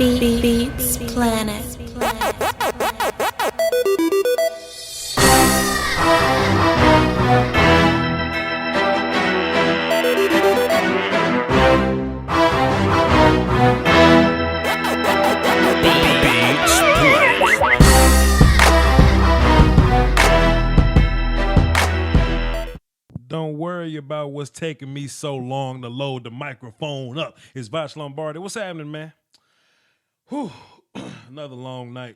Beats Planet. Don't worry about what's taking me so long to load the microphone up. It's Voch Lombardi. What's happening, man? Whew. Another long night.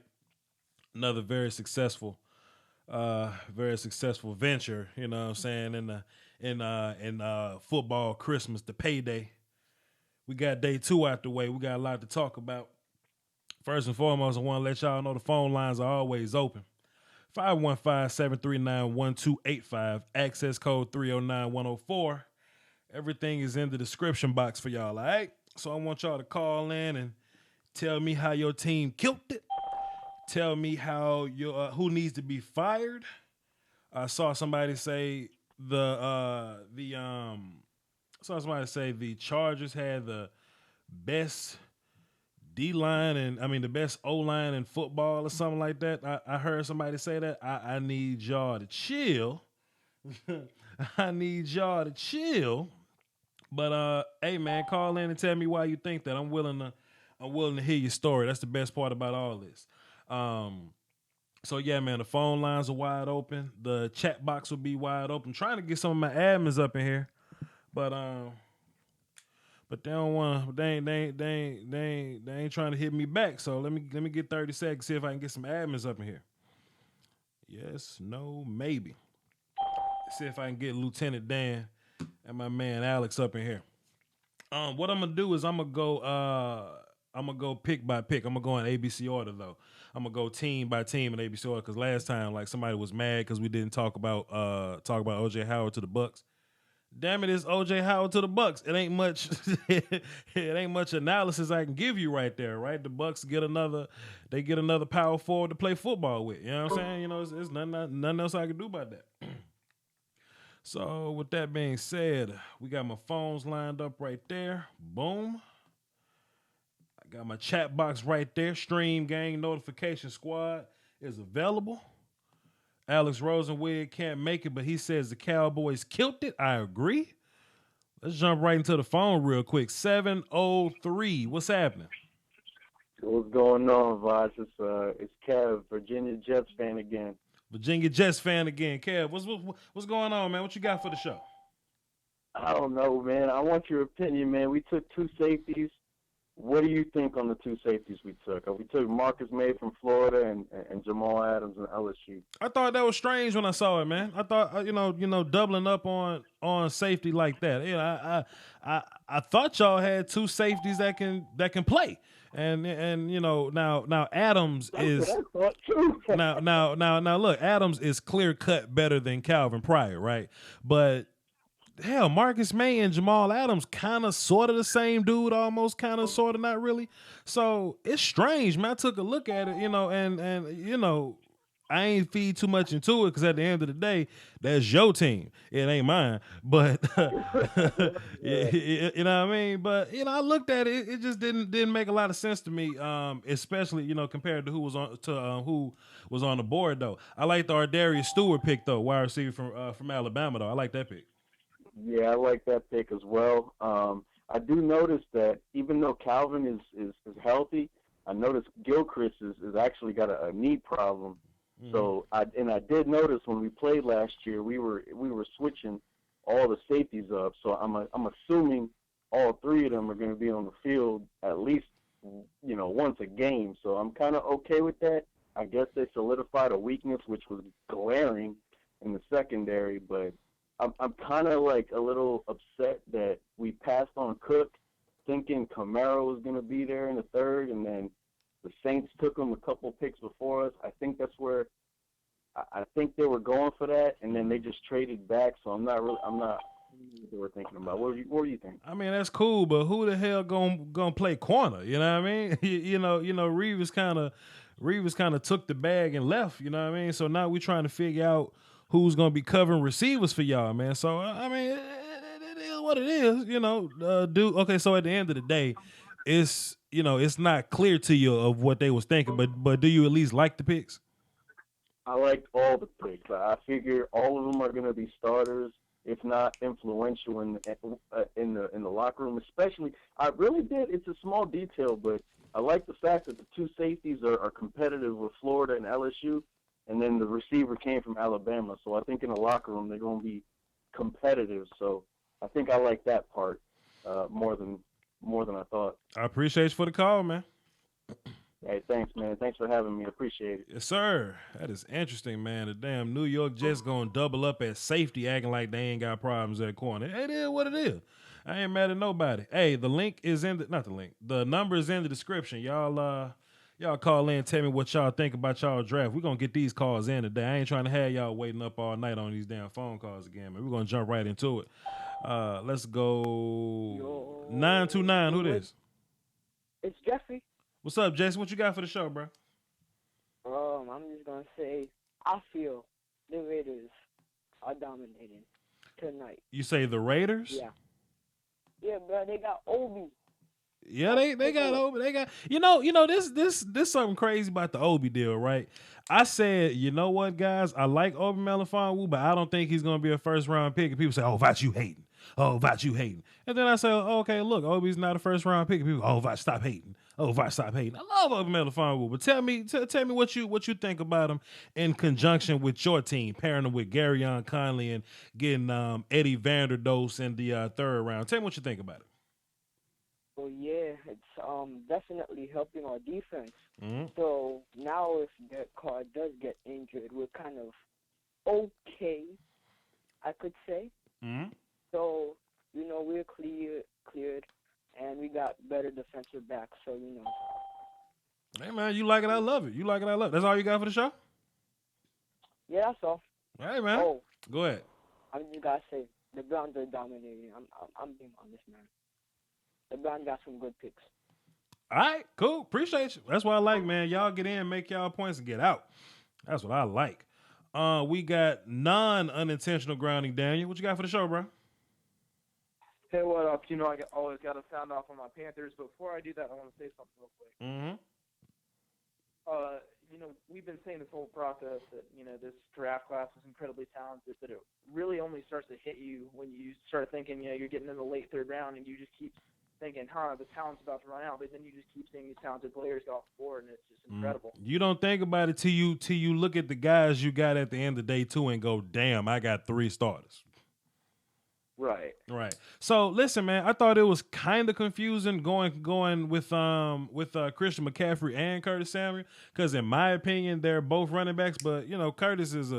Another very successful venture. You know what I'm saying? In football Christmas, the payday. We got day 2 out the way. We got a lot to talk about. First and foremost, I want to let y'all know the phone lines are always open. 515-739-1285, access code 309104. Everything is in the description box for y'all, all right? So I want y'all to call in and tell me how your team killed it. Tell me how your who needs to be fired. I saw somebody say the Chargers had the best D-line the best O-line in football or something like that. I heard somebody say that. I need y'all to chill. I need y'all to chill. But hey man, call in and tell me why you think that. I'm willing to hear your story. That's the best part about all this. So yeah, man, the phone lines are wide open. The chat box will be wide open. I'm trying to get some of my admins up in here, but they don't want. They ain't trying to hit me back. So let me get 30 seconds, see if I can get some admins up in here. Yes, no, maybe. See if I can get Lieutenant Dan and my man Alex up in here. What I'm gonna do is I'm gonna go pick by pick. I'm gonna go in ABC order though. I'm gonna go team by team in ABC order because last time like somebody was mad because we didn't talk about OJ Howard to the Bucks. Damn it, it's OJ Howard to the Bucks. It ain't much. It ain't much analysis I can give you right there, right? The Bucks get another power forward to play football with. You know what I'm saying? You know, it's nothing else I can do about that. So with that being said, we got my phones lined up right there. Boom. I got my chat box right there. Stream Gang Notification Squad is available. Alex Rosenwig can't make it, but he says the Cowboys killed it. I agree. Let's jump right into the phone real quick. 703. What's happening? What's going on, Voch? It's Kev, Virginia Jets fan again. Virginia Jets fan again. Kev, what's going on, man? What you got for the show? I don't know, man. I want your opinion, man. We took 2 safeties. What do you think on the 2 safeties we took? We took Marcus May from Florida and Jamal Adams and LSU. I thought that was strange when I saw it, man. I thought doubling up on safety like that. You know, I thought y'all had 2 safeties that can play. And you know now Adams is now look, Adams is clear cut better than Calvin Pryor, right? But hell, Marcus May and Jamal Adams kind of sort of the same dude, almost kind of sort of not really. So it's strange, man. I took a look at it, and I ain't feed too much into it because at the end of the day, that's your team. It ain't mine. But you know what I mean? But I looked at it. It just didn't make a lot of sense to me, especially compared to who was on the board though. I like the Ardarius Stewart pick though, wide receiver from Alabama though. I like that pick. Yeah, I like that pick as well. I do notice that even though Calvin is healthy, I noticed Gilchrist is actually got a knee problem. Mm-hmm. So I did notice when we played last year, we were switching all the safeties up. So I'm assuming all 3 of them are going to be on the field at least once a game. So I'm kind of okay with that. I guess they solidified a weakness which was glaring in the secondary, but I'm kind of like a little upset that we passed on Cook, thinking Camaro was going to be there in the 3rd, and then the Saints took him a couple picks before us. I think that's where I think they were going for that, and then they just traded back. So I'm not what they were thinking about. What do you think? I mean, that's cool, but who the hell gonna play corner? You know what I mean? Reeves kind of took the bag and left. You know what I mean? So now we're trying to figure out who's gonna be covering receivers for y'all, man. So I mean, it is what it is, Okay, so at the end of the day, it's it's not clear to you of what they was thinking, but do you at least like the picks? I liked all the picks. I figure all of them are going to be starters, if not influential in the locker room. Especially, I really did. It's a small detail, but I like the fact that the two safeties are competitive with Florida and LSU, and then the receiver came from Alabama. So I think in the locker room they're going to be competitive. So I think I like that part more than I thought. I appreciate you for the call, man. Hey, thanks, man. Thanks for having me. Appreciate it. Yes, sir. That is interesting, man. The damn New York Jets gonna double up at safety, acting like they ain't got problems at corner. It is what it is. I ain't mad at nobody. Hey, the link is in the not the link. The number is in the description. Y'all call in, tell me what y'all think about y'all draft. We're gonna get these calls in today. I ain't trying to have y'all waiting up all night on these damn phone calls again, man. We're gonna jump right into it. Let's go 929. Who this? It's Jeffrey. What's up, Jason? What you got for the show, bro? I'm just gonna say I feel the Raiders are dominating tonight. You say the Raiders? Yeah. Yeah, bro. They got Obi. Yeah, they got Obi. They got this something crazy about the Obi deal, right? I said, you know what, guys? I like Obi Melifonwu, but I don't think he's gonna be a first round pick. And people say, "Oh, Voch, you hating? Oh, Voch, you hating?" And then I say, oh, "Okay, look, Obi's not a first round pick." And people, "Oh, Voch, stop hating. Oh, Voch, stop hating." I love Obi Melifonwu, but tell me what you think about him in conjunction with your team, pairing him with Garyon Conley and getting Eddie Vanderdoes in the third round. Tell me what you think about it. Well, yeah, it's definitely helping our defense. Mm-hmm. So now if that card does get injured, we're kind of okay, I could say. Mm-hmm. So we're cleared, and we got better defensive backs. So Hey, man, you like it, I love it. You like it, I love it. That's all you got for the show? Yeah, that's all. Hey, man. Oh, go ahead. I just gotta say the Browns are dominating. I'm being honest, man. The Browns got some good picks. All right, cool. Appreciate you. That's what I like, man. Y'all get in, make y'all points, and get out. That's what I like. We got non-unintentional grounding. Daniel, what you got for the show, bro? Hey, what up? I always got to sound off on my Panthers, but before I do that, I want to say something real quick. Mm-hmm. We've been saying this whole process that, this draft class is incredibly talented, but it really only starts to hit you when you start thinking, you're getting in the late third round, and you just keep thinking, the talent's about to run out, but then you just keep seeing these talented players go off the board, and it's just incredible. You don't think about it till you look at the guys you got at the end of the day, too, and go, damn, I got 3 starters. Right. So listen, man, I thought it was kind of confusing going with Christian McCaffrey and Curtis Samuel, because in my opinion they're both running backs, but Curtis is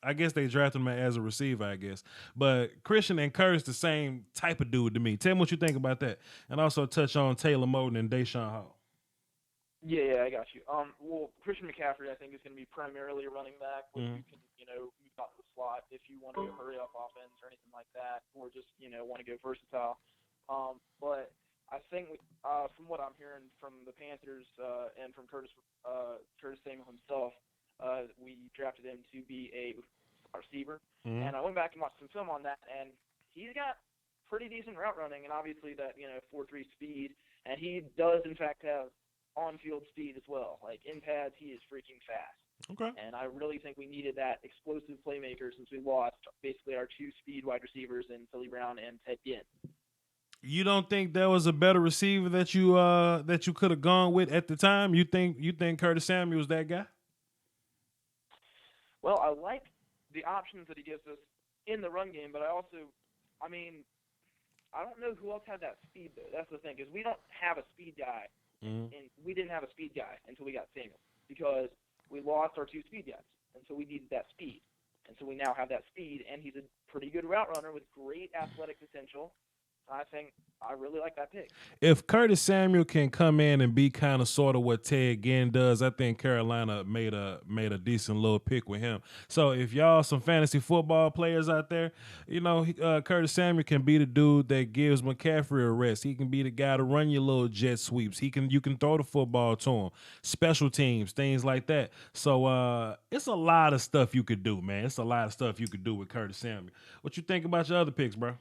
I guess they drafted him as a receiver, I guess. But Christian and Curtis the same type of dude to me. Tell me what you think about that, and also touch on Taylor Moton and Deshaun Hall. Yeah, I got you. Well, Christian McCaffrey, I think, is going to be primarily a running back, which you can, move out to the slot if you want to go hurry up offense or anything like that, or just, want to go versatile. But I think from what I'm hearing from the Panthers and from Curtis Samuel himself, we drafted him to be a receiver. Mm-hmm. And I went back and watched some film on that, and he's got pretty decent route running, and obviously that 4.3 speed, and he does in fact have on-field speed as well. Like in pads, he is freaking fast. Okay. And I really think we needed that explosive playmaker since we lost basically our 2 speed wide receivers in Philly Brown and Ted Ginn. You don't think there was a better receiver that you could have gone with at the time? You think Curtis Samuel was that guy? Well, I like the options that he gives us in the run game, but I don't know who else had that speed though. That's the thing, because we don't have a speed guy. And we didn't have a speed guy until we got Samuel, because we lost our 2 speed guys, and so we needed that speed. And so we now have that speed, and he's a pretty good route runner with great athletic potential. I think I really like that pick. If Curtis Samuel can come in and be kind of sort of what Ted Ginn does, I think Carolina made a decent little pick with him. So if y'all some fantasy football players out there, Curtis Samuel can be the dude that gives McCaffrey a rest. He can be the guy to run your little jet sweeps. You can throw the football to him, special teams, things like that. So it's a lot of stuff you could do, man. It's a lot of stuff you could do with Curtis Samuel. What you think about your other picks, bro?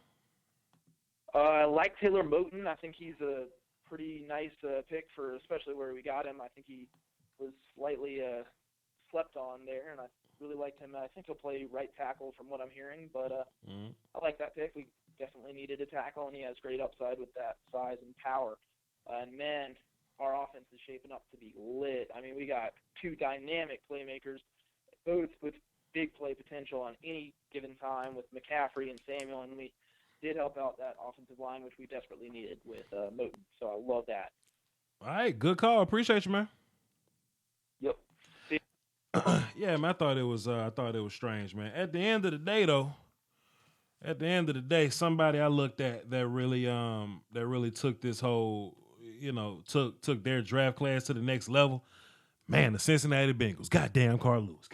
I like Taylor Moton. I think he's a pretty nice pick for especially where we got him. I think he was slightly slept on there, and I really liked him. I think he'll play right tackle from what I'm hearing, but I like that pick. We definitely needed a tackle, and he has great upside with that size and power. And, man, our offense is shaping up to be lit. I mean, we got two dynamic playmakers, both with big play potential on any given time with McCaffrey and Samuel, and we did help out that offensive line, which we desperately needed with Moton. So I love that. All right, good call. Appreciate you, man. Yep. Yeah, man, I thought it was strange, man. At the end of the day, though, somebody I looked at that really took this whole, took their draft class to the next level. Man, the Cincinnati Bengals. Goddamn Carl Lewis.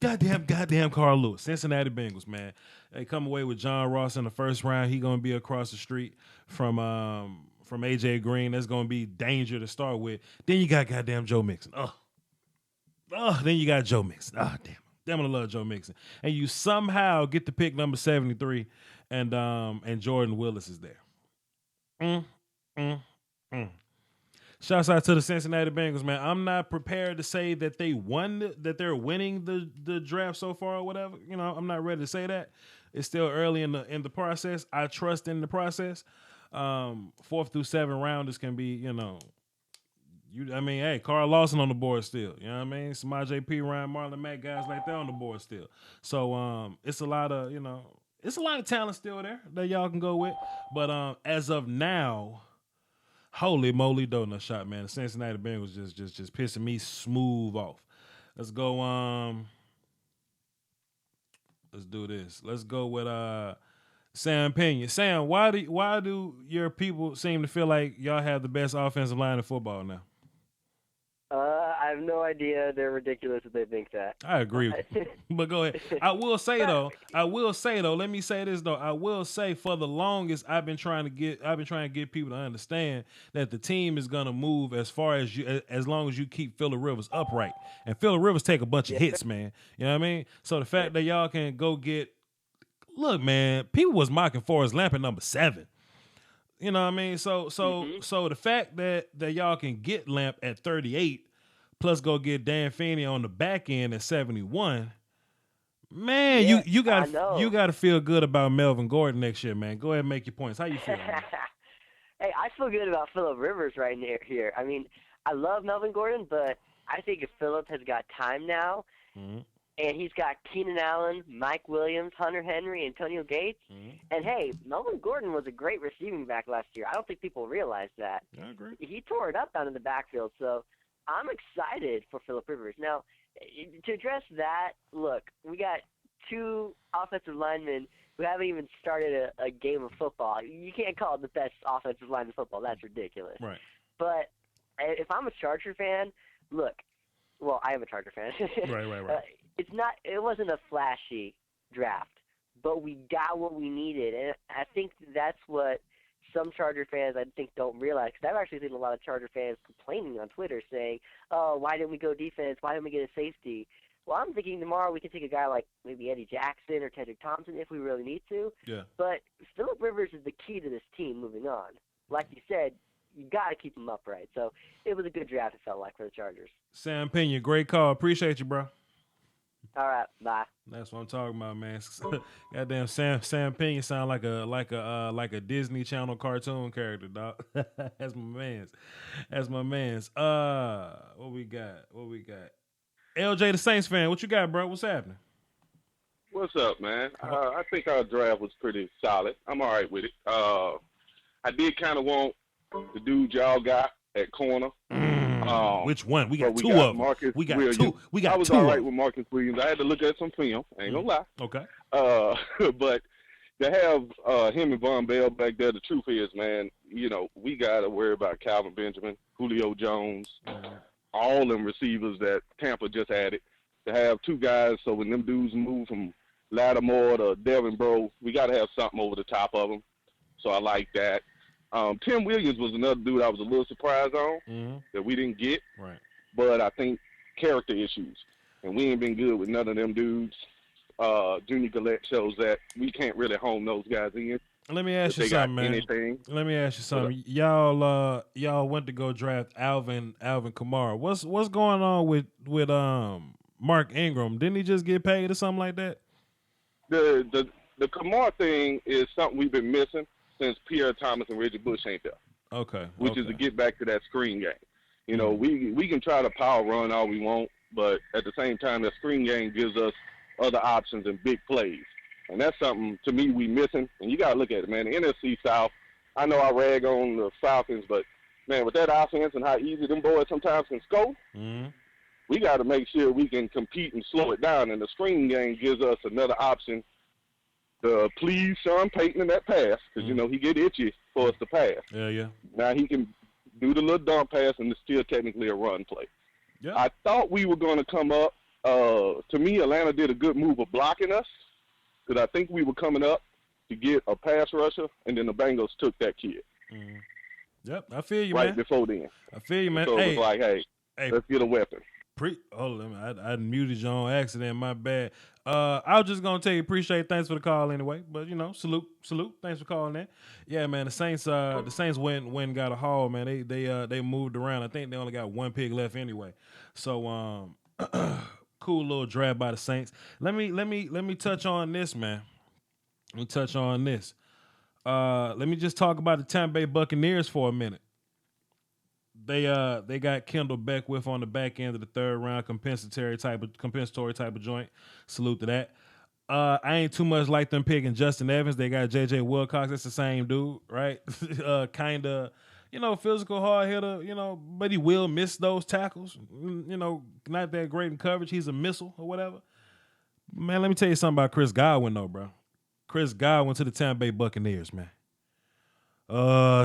Goddamn Carl Lewis. Cincinnati Bengals, man. They come away with John Ross in the first round. He gonna be across the street from AJ Green. That's gonna be danger to start with. Then you got goddamn Joe Mixon. Then you got Joe Mixon. Damn, I love Joe Mixon. And you somehow get to pick number 73, and Jordan Willis is there. Shouts out to the Cincinnati Bengals, man. I'm not prepared to say that they're winning the draft so far or whatever. I'm not ready to say that. It's still early in the process. I trust in the process. 4th through 7th rounders can be, hey, Carl Lawson on the board still. You know what I mean? Samaj P, Ryan Marlon Mack, guys like that on the board still. So it's a lot of, it's a lot of talent still there that y'all can go with. But as of now, holy moly donut shot, man. The Cincinnati Bengals just pissing me smooth off. Let's go, let's do this. Let's go with Sam Pena. Sam, why do your people seem to feel like y'all have the best offensive line in football now? I have no idea. They're ridiculous if they think that. I agree. But go ahead. I will say though, let me say this though. I will say for the longest I've been trying to get people to understand that the team is gonna move as long as you keep Phillip Rivers upright. And Phillip Rivers take a bunch of hits, man. You know what I mean? So the fact that y'all can go look, man, people was mocking Forrest Lamp at number 7. You know what I mean? So the fact that y'all can get Lamp at 38, plus go get Dan Feeney on the back end at 71, man, you gotta feel good about Melvin Gordon next year, man. Go ahead and make your points. How you feeling? Hey, I feel good about Phillip Rivers right here. I mean, I love Melvin Gordon, but I think if Phillip has got time now, and he's got Keenan Allen, Mike Williams, Hunter Henry, Antonio Gates. And, hey, Melvin Gordon was a great receiving back last year. I don't think people realize that. I agree. He tore it up down in the backfield, so I'm excited for Phillip Rivers. Now, to address that, look, we got 2 offensive linemen who haven't even started a game of football. You can't call it the best offensive line in football. That's ridiculous. Right. But if I'm a Charger fan, look, well, I am a Charger fan. Right. It wasn't a flashy draft, but we got what we needed, and I think that's what some Charger fans don't realize. Because I've actually seen a lot of Charger fans complaining on Twitter saying, "Oh, why didn't we go defense? Why didn't we get a safety?" Well, I'm thinking tomorrow we can take a guy like maybe Eddie Jackson or Tedrick Thompson if we really need to. Yeah. But Phillip Rivers is the key to this team moving on. Like you said, you got to keep him upright. So it was a good draft, it felt like, for the Chargers. Sam Pena, great call. Appreciate you, bro. All right, bye. That's what I'm talking about, man. Goddamn, Sam Pena sound like a Disney Channel cartoon character, dog. That's my man's. What we got? LJ, the Saints fan, what you got, bro? What's happening? What's up, man? I think our draft was pretty solid. I'm all right with it. I did kind of want the dude y'all got at corner. Which one? We got 2 of them. We got Williams. 2. We got 2. I was all right with Marcus Williams. I had to look at some film. I ain't gonna lie. Okay. But to have him and Von Bell back there, the truth is, man, we got to worry about Calvin Benjamin, Julio Jones, all them receivers that Tampa just added. To have 2 guys, so when them dudes move from Lattimore to Devin Bro, we got to have something over the top of them. So I like that. Tim Williams was another dude I was a little surprised on that we didn't get. Right. But I think character issues. And we ain't been good with none of them dudes. Junior Gillette shows that we can't really home those guys in Let me ask if you they got something, man. anything. Let me ask you But, something. Y'all went to go draft Alvin Kamara. What's going on with Mark Ingram? Didn't he just get paid or something like that? the Kamar thing is something we've been missing since Pierre Thomas and Reggie Bush ain't there. Okay. Which is to get back to that screen game. You know, we can try to power run all we want, but at the same time, that screen game gives us other options and big plays. And that's something, to me, we missing. And you got to look at it, man. The NFC South, I know I rag on the Falcons, but, man, with that offense and how easy them boys sometimes can score, we got to make sure we can compete and slow it down. And the screen game gives us another option to please Sean Payton in that pass because, you know, he get itchy for us to pass. Yeah. Now he can do the little dump pass, and it's still technically a run play. Yeah. I thought we were going to come up. To me, Atlanta did a good move of blocking us because I think we were coming up to get a pass rusher, and then the Bengals took that kid. Yep, I feel you, right man. before then. I feel you, man. So it was like, hey, let's get a weapon. Hold on, I muted you on accident. My bad. I was just gonna tell you appreciate. Thanks for the call anyway. But you know, salute. Thanks for calling that. Yeah, man. The Saints went and got a haul, man. They moved around. I think they only got one pick left anyway. So cool little draft by the Saints. Let me touch on this, man. Let me touch on this. Let me just talk about the Tampa Bay Buccaneers for a minute. They got Kendall Beckwith on the back end of the third round, compensatory type of joint. Salute to that. I ain't too much like them picking Justin Evans. They got J.J. Wilcox. That's the same dude, right? Kind of, physical hard hitter, but he will miss those tackles. Not that great in coverage. He's a missile or whatever. Man, let me tell you something about Chris Godwin, though, bro. Chris Godwin to the Tampa Bay Buccaneers, man.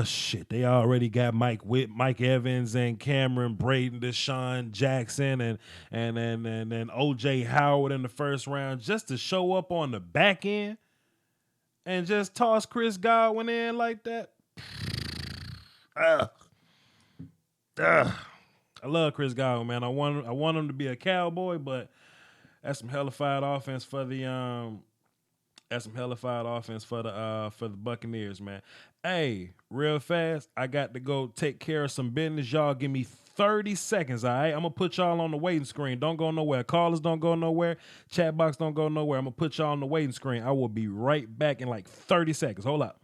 Shit. They already got Mike Evans and Cameron Brayden, Deshaun Jackson, and O.J. Howard in the first round just to show up on the back end and just toss Chris Godwin in like that. I love Chris Godwin, man. I want him to be a Cowboy, but that's some hellified offense for the for the Buccaneers, man. Hey, real fast, I got to go take care of some business. Y'all give me 30 seconds, all right? I'm going to put y'all on the waiting screen. Don't go nowhere. Callers don't go nowhere. Chat box don't go nowhere. I'm going to put y'all on the waiting screen. I will be right back in like 30 seconds. Hold up.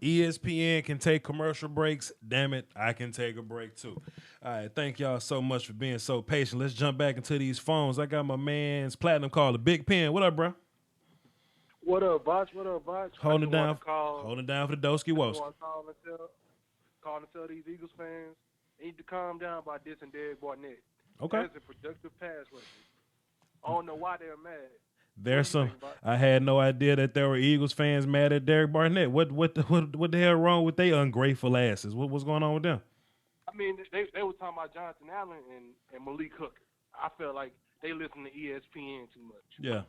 ESPN can take commercial breaks. Damn it, I can take a break too. All right, thank y'all so much for being so patient. Let's jump back into these phones. I got my man's platinum caller, Big Pen. What up, bro? What up, Voch? Holding it down for the Doski Woski. Call and tell these Eagles fans they need to calm down by dissing Derek Barnett. Okay. That's a productive pass rusher. I don't know why they're mad. I had no idea that there were Eagles fans mad at Derek Barnett. What the hell wrong with they ungrateful asses? What's going on with them? I mean, they were talking about Jonathan Allen and Malik Hooker. I felt like they listen to ESPN too much. Yeah.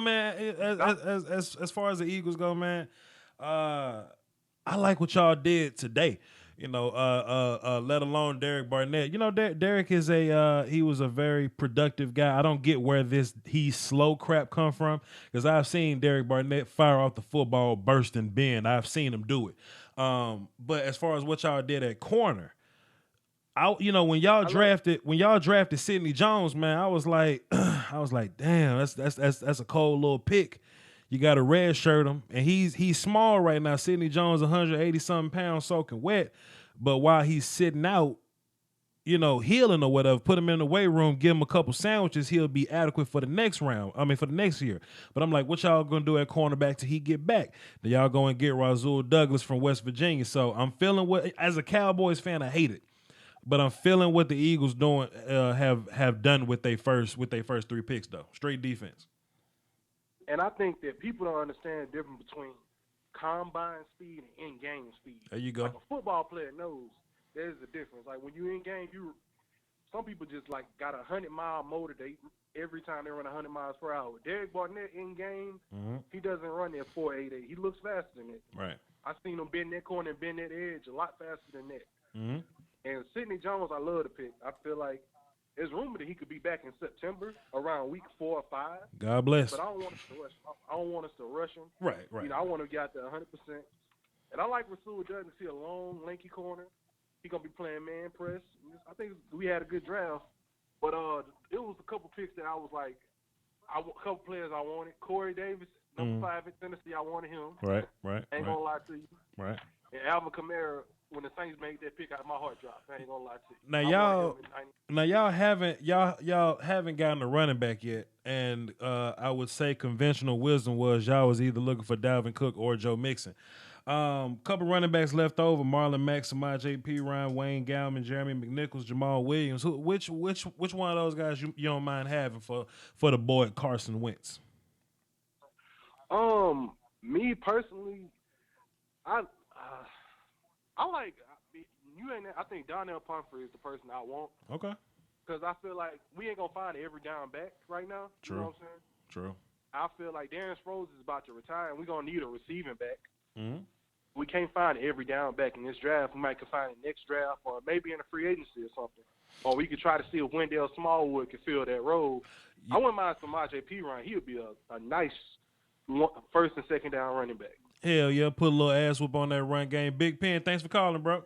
Man, as far as the Eagles go, man, I like what y'all did today. Let alone Derek Barnett. Derek is he was a very productive guy. I don't get where this he's slow crap come from, because I've seen Derek Barnett fire off the football, burst and bend. I've seen him do it. But as far as what y'all did at corner, when y'all drafted Sidney Jones, man, I was like, damn, that's a cold little pick. You got to red shirt him, and he's small right now. Sidney Jones, 180 something pounds, soaking wet. But while he's sitting out, healing or whatever, put him in the weight room, give him a couple sandwiches, he'll be adequate for the next round. I mean, for the next year. But I'm like, what y'all gonna do at cornerback till he get back? Then y'all go and get Rasul Douglas from West Virginia. So I'm feeling as a Cowboys fan, I hate it. But I'm feeling what the Eagles doing have done with their first 3 picks though. Straight defense. And I think that people don't understand the difference between combine speed and in-game speed. There you go. Like a football player knows there's a difference. Like when you in game, some people just like got a 100-mile motor every time they run 100 miles per hour. Derek Barnett in game, he doesn't run that 4.88. He looks faster than that. Right. I've seen him bend that corner and bend that edge a lot faster than that. Mm-hmm. And Sidney Jones, I love the pick. I feel like there's rumor that he could be back in September around week 4 or 5. God bless. But I don't want us to rush. I don't want us to rush him. Right. I want to get out there 100%. And I like Rasul Douglas. He's a long, lanky corner. He's gonna be playing man press. I think we had a good draft. But it was a couple picks that I was like, a couple players I wanted. Corey Davis, number 5 at Tennessee. I wanted him. Right. Ain't gonna lie to you. Right. And Alvin Kamara, when the Saints made that pick, my heart dropped. I ain't gonna lie to you. Now y'all haven't gotten a running back yet, and I would say conventional wisdom was y'all was either looking for Dalvin Cook or Joe Mixon. Couple running backs left over: Marlon Mack, Samaj P. Ryan, Wayne Gallman, Jeremy McNichols, Jamal Williams. Which one of those guys you don't mind having for the boy Carson Wentz? Me personally, I like I think Donnell Pumphrey is the person I want. Okay. Because I feel like we ain't gonna find every down back right now. True. You know what I'm saying? True. I feel like Darren Sproles is about to retire, and we're gonna need a receiving back. Mm-hmm. We can't find every down back in this draft. We might could find it next draft, or maybe in a free agency or something. Or we could try to see if Wendell Smallwood can fill that role. I wouldn't mind Samaj P. Ryan. He would be a nice first and second down running back. Hell yeah, put a little ass whoop on that run game. Big Pen, thanks for calling, bro.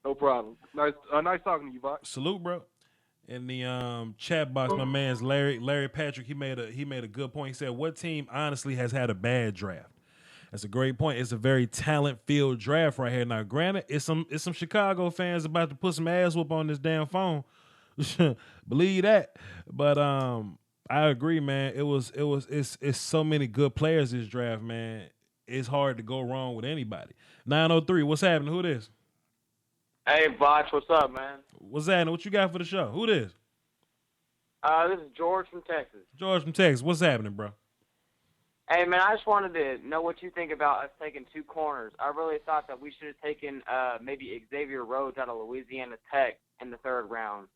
No problem. Nice talking to you, Voch. Salute, bro. In the chat box, my man's Larry Patrick, he made a good point. He said, what team honestly has had a bad draft? That's a great point. It's a very talent-filled draft right here. Now, granted, it's some Chicago fans about to put some ass whoop on this damn phone. Believe that. But I agree, man. It's so many good players this draft, man. It's hard to go wrong with anybody. 903, what's happening? Who this? Hey, Voch, what's up, man? What's happening? What you got for the show? Who this? This is George from Texas. George from Texas. What's happening, bro? Hey, man, I just wanted to know what you think about us taking 2 corners. I really thought that we should have taken maybe Xavier Rhodes out of Louisiana Tech in the 3rd round.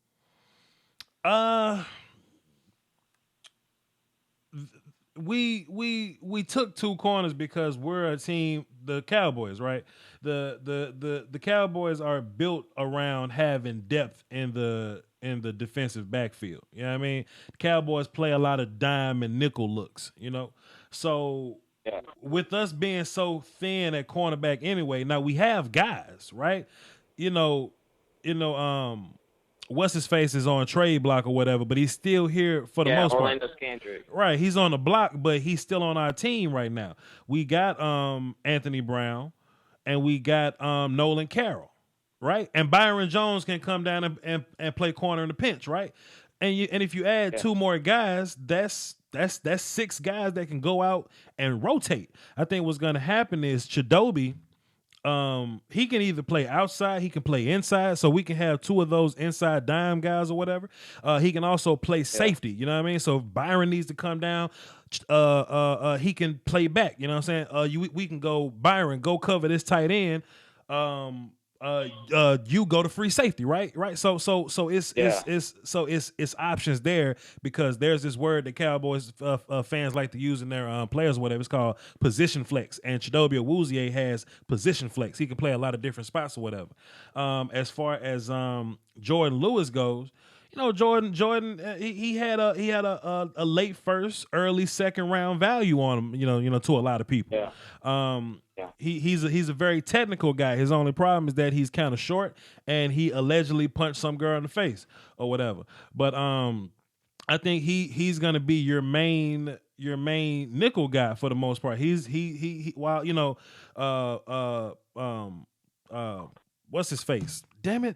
We took 2 corners because we're a team, the Cowboys, right? The Cowboys are built around having depth in the defensive backfield. You know what I mean? The Cowboys play a lot of dime and nickel looks, So with us being so thin at cornerback anyway, now we have guys, right? What's his face is on trade block or whatever, but he's still here for the most Orlando part. Scandrick. Right, he's on the block, but he's still on our team right now. We got Anthony Brown, and we got Nolan Carroll, right? And Byron Jones can come down and play corner in the pinch, right? And if you add 2 more guys, that's 6 guys that can go out and rotate. I think what's going to happen is Chidobe. He can either play outside, he can play inside, so we can have 2 of those inside dime guys or whatever. He can also play safety, you know what I mean? So if Byron needs to come down, he can play back, you know what I'm saying? We can go Byron, go cover this tight end. you go to free safety, right? So it's options there, because there's this word that Cowboys fans like to use in their players or whatever. It's called position flex, and Chidobe Awuzie has position flex. He can play a lot of different spots or whatever. As far as Jordan Lewis goes, Jordan, he had a late first, early second round value on him. To a lot of people. He's a very technical guy. His only problem is that he's kind of short, and he allegedly punched some girl in the face or whatever. But I think he's gonna be your main nickel guy for the most part. He while what's his face? Damn it.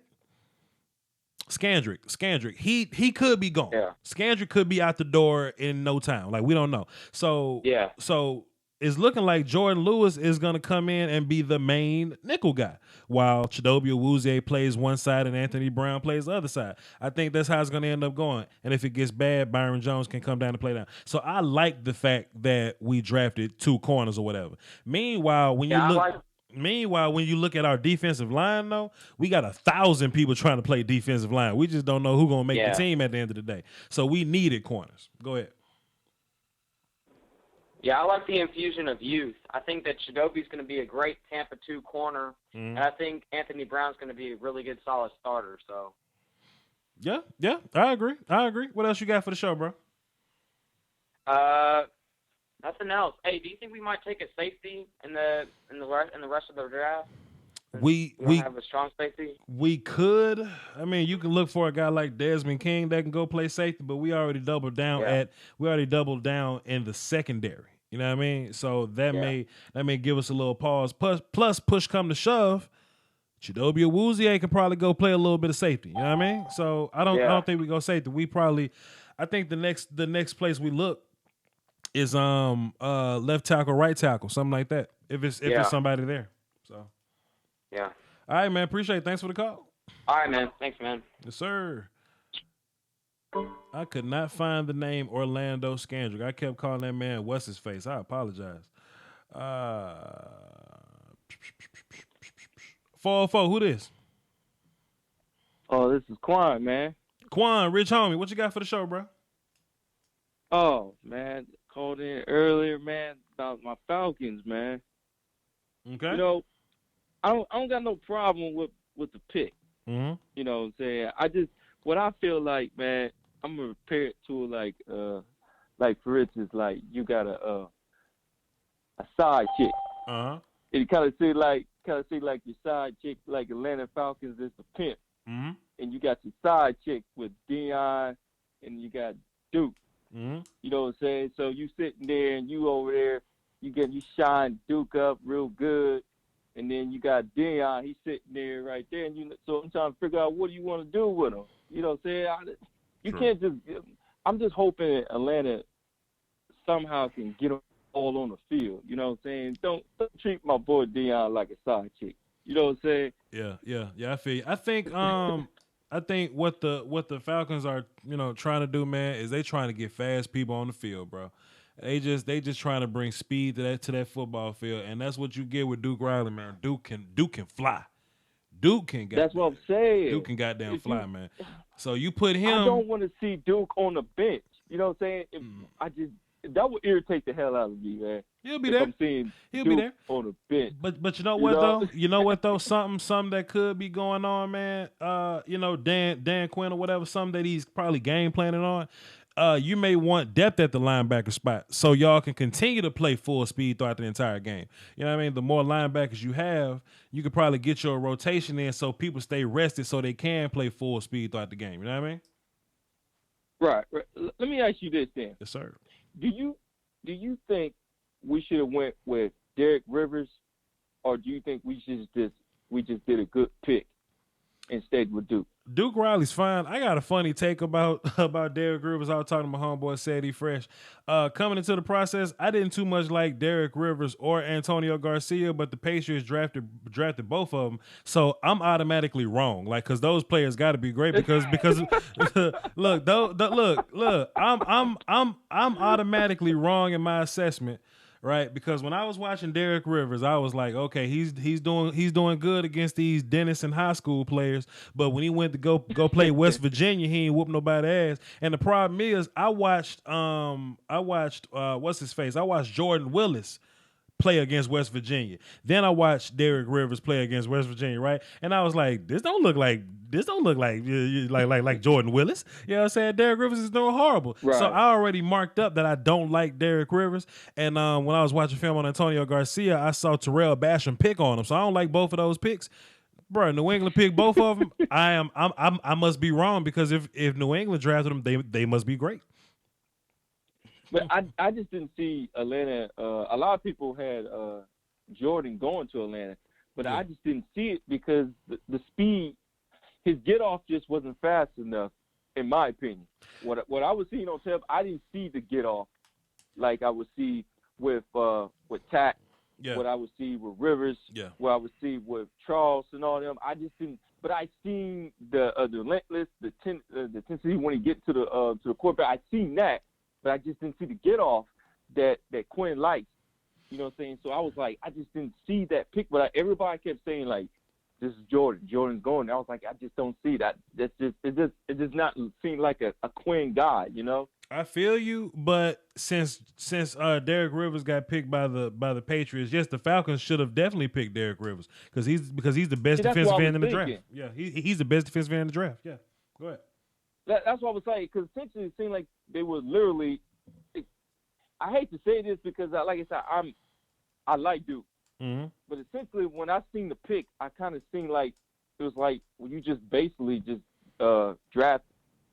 Scandrick. He could be gone. Yeah. Scandrick could be out the door in no time. Like, we don't know. So it's looking like Jordan Lewis is gonna come in and be the main nickel guy, while Chidobe Awuzie plays one side and Anthony Brown plays the other side. I think that's how it's gonna end up going. And if it gets bad, Byron Jones can come down and play down. So I like the fact that we drafted 2 corners or whatever. Meanwhile, when you look at our defensive line, though, we got 1,000 people trying to play defensive line. We just don't know who's gonna make the team at the end of the day. So we needed corners. Go ahead. Yeah, I like the infusion of youth. I think that Chidobe's going to be a great Tampa 2 corner, and I think Anthony Brown's going to be a really good, solid starter. So. Yeah, I agree. What else you got for the show, bro? Nothing else. Hey, do you think we might take a safety in the rest of the draft? We have a strong safety. We could. I mean, you can look for a guy like Desmond King that can go play safety, but we already doubled down in the secondary. You know what I mean? So that may give us a little pause. Plus, push come to shove, Chidobe Awuzie can probably go play a little bit of safety. You know what I mean? So I don't think we go safety. I think the next place we look is left tackle, right tackle, something like that. If there's somebody there. So yeah. All right, man. Appreciate it. Thanks for the call. All right, man. Thanks, man. Yes, sir. I could not find the name Orlando Scandrick. I kept calling that man what's his face. I apologize. 404, who this? Oh, this is Quan, man. Quan, rich homie. What you got for the show, bro? Oh, man. Called in earlier, man, about my Falcons, man. Okay. I don't got no problem with the pick. Mm-hmm. You know what I'm saying? What I feel like, man, I'm gonna compare it to like for instance, like you got a side chick. Uh-huh. It kind of see like your side chick, like Atlanta Falcons is the pimp, mm-hmm. and you got your side chick with Dion, and you got Duke. Mm-hmm. You know what I'm saying? So you sitting there and you over there, you shine Duke up real good, and then you got Dion, he's sitting there right there, and so I'm trying to figure out what do you want to do with him. You know what I'm saying? You can't just. I'm just hoping that Atlanta somehow can get them all on the field. You know what I'm saying? Don't treat my boy Dion like a side chick. You know what I'm saying? Yeah. I feel you. I think what the Falcons are trying to do, man, is they trying to get fast people on the field, bro. They just trying to bring speed to that football field, and that's what you get with Duke Riley, man. Duke can fly. That's what I'm saying. Duke can goddamn fly, man. So you put him. I don't want to see Duke on the bench. You know what I'm saying? That would irritate the hell out of me, man. He'll be if there. I'm seeing He'll Duke be there on the bench. But you know what though? You know what though? Something that could be going on, man. Dan Quinn or whatever. Something that he's probably game planning on. You may want depth at the linebacker spot so y'all can continue to play full speed throughout the entire game. You know what I mean? The more linebackers you have, you could probably get your rotation in so people stay rested so they can play full speed throughout the game. You know what I mean? Right. Let me ask you this then. Yes, sir. Do you think we should have went with Derek Rivers, or do you think we just did a good pick and stayed with Duke? Duke Riley's fine. I got a funny take about Derek Rivers. I was talking to my homeboy Sadie Fresh. Coming into the process, I didn't too much like Derek Rivers or Antonio Garcia, but the Patriots drafted both of them, so I'm automatically wrong. Like, cause those players got to be great because look, I'm automatically wrong in my assessment. right? Because when I was watching Derek Rivers, I was like, okay, he's doing good against these Denison high school players. But when he went to go play West Virginia, he ain't whooping nobody's ass. And the problem is, I watched what's his face? I watched Jordan Willis play against West Virginia. Then I watched Derek Rivers play against West Virginia, right? And I was like, this don't look like like Jordan Willis. You know what I'm saying? Derek Rivers is doing horrible. Right. So I already marked up that I don't like Derek Rivers. And when I was watching film on Antonio Garcia, I saw Terrell Basham pick on him. So I don't like both of those picks. Bro, New England picked both of them. I must be wrong, because if New England drafted them, they must be great. But I just didn't see Atlanta. A lot of people had Jordan going to Atlanta, but I just didn't see it because the speed, his get off just wasn't fast enough, in my opinion. What I was seeing on tape, I didn't see the get off like I would see with Tack. Yeah. What I would see with Rivers. Yeah. What I would see with Charles and all them. I just didn't. But I seen the relentless, the intensity when he get to the quarterback. I seen that. But I just didn't see the get off that Quinn likes. You know what I'm saying? So I was like, I just didn't see that pick. But everybody kept saying, like, this is Jordan. Jordan's going. I was like, I just don't see that. It does not seem like a Quinn guy, you know? I feel you, but since Derek Rivers got picked by the Patriots, yes, the Falcons should have definitely picked Derek Rivers because he's the best defensive end in the draft. Yeah, he's the best defensive end in the draft. Yeah, go ahead. That's what I was saying, because essentially it seemed like they were literally. I hate to say this because, like I said, I like Duke, but essentially when I seen the pick, I kind of seen like it was like when you just basically just draft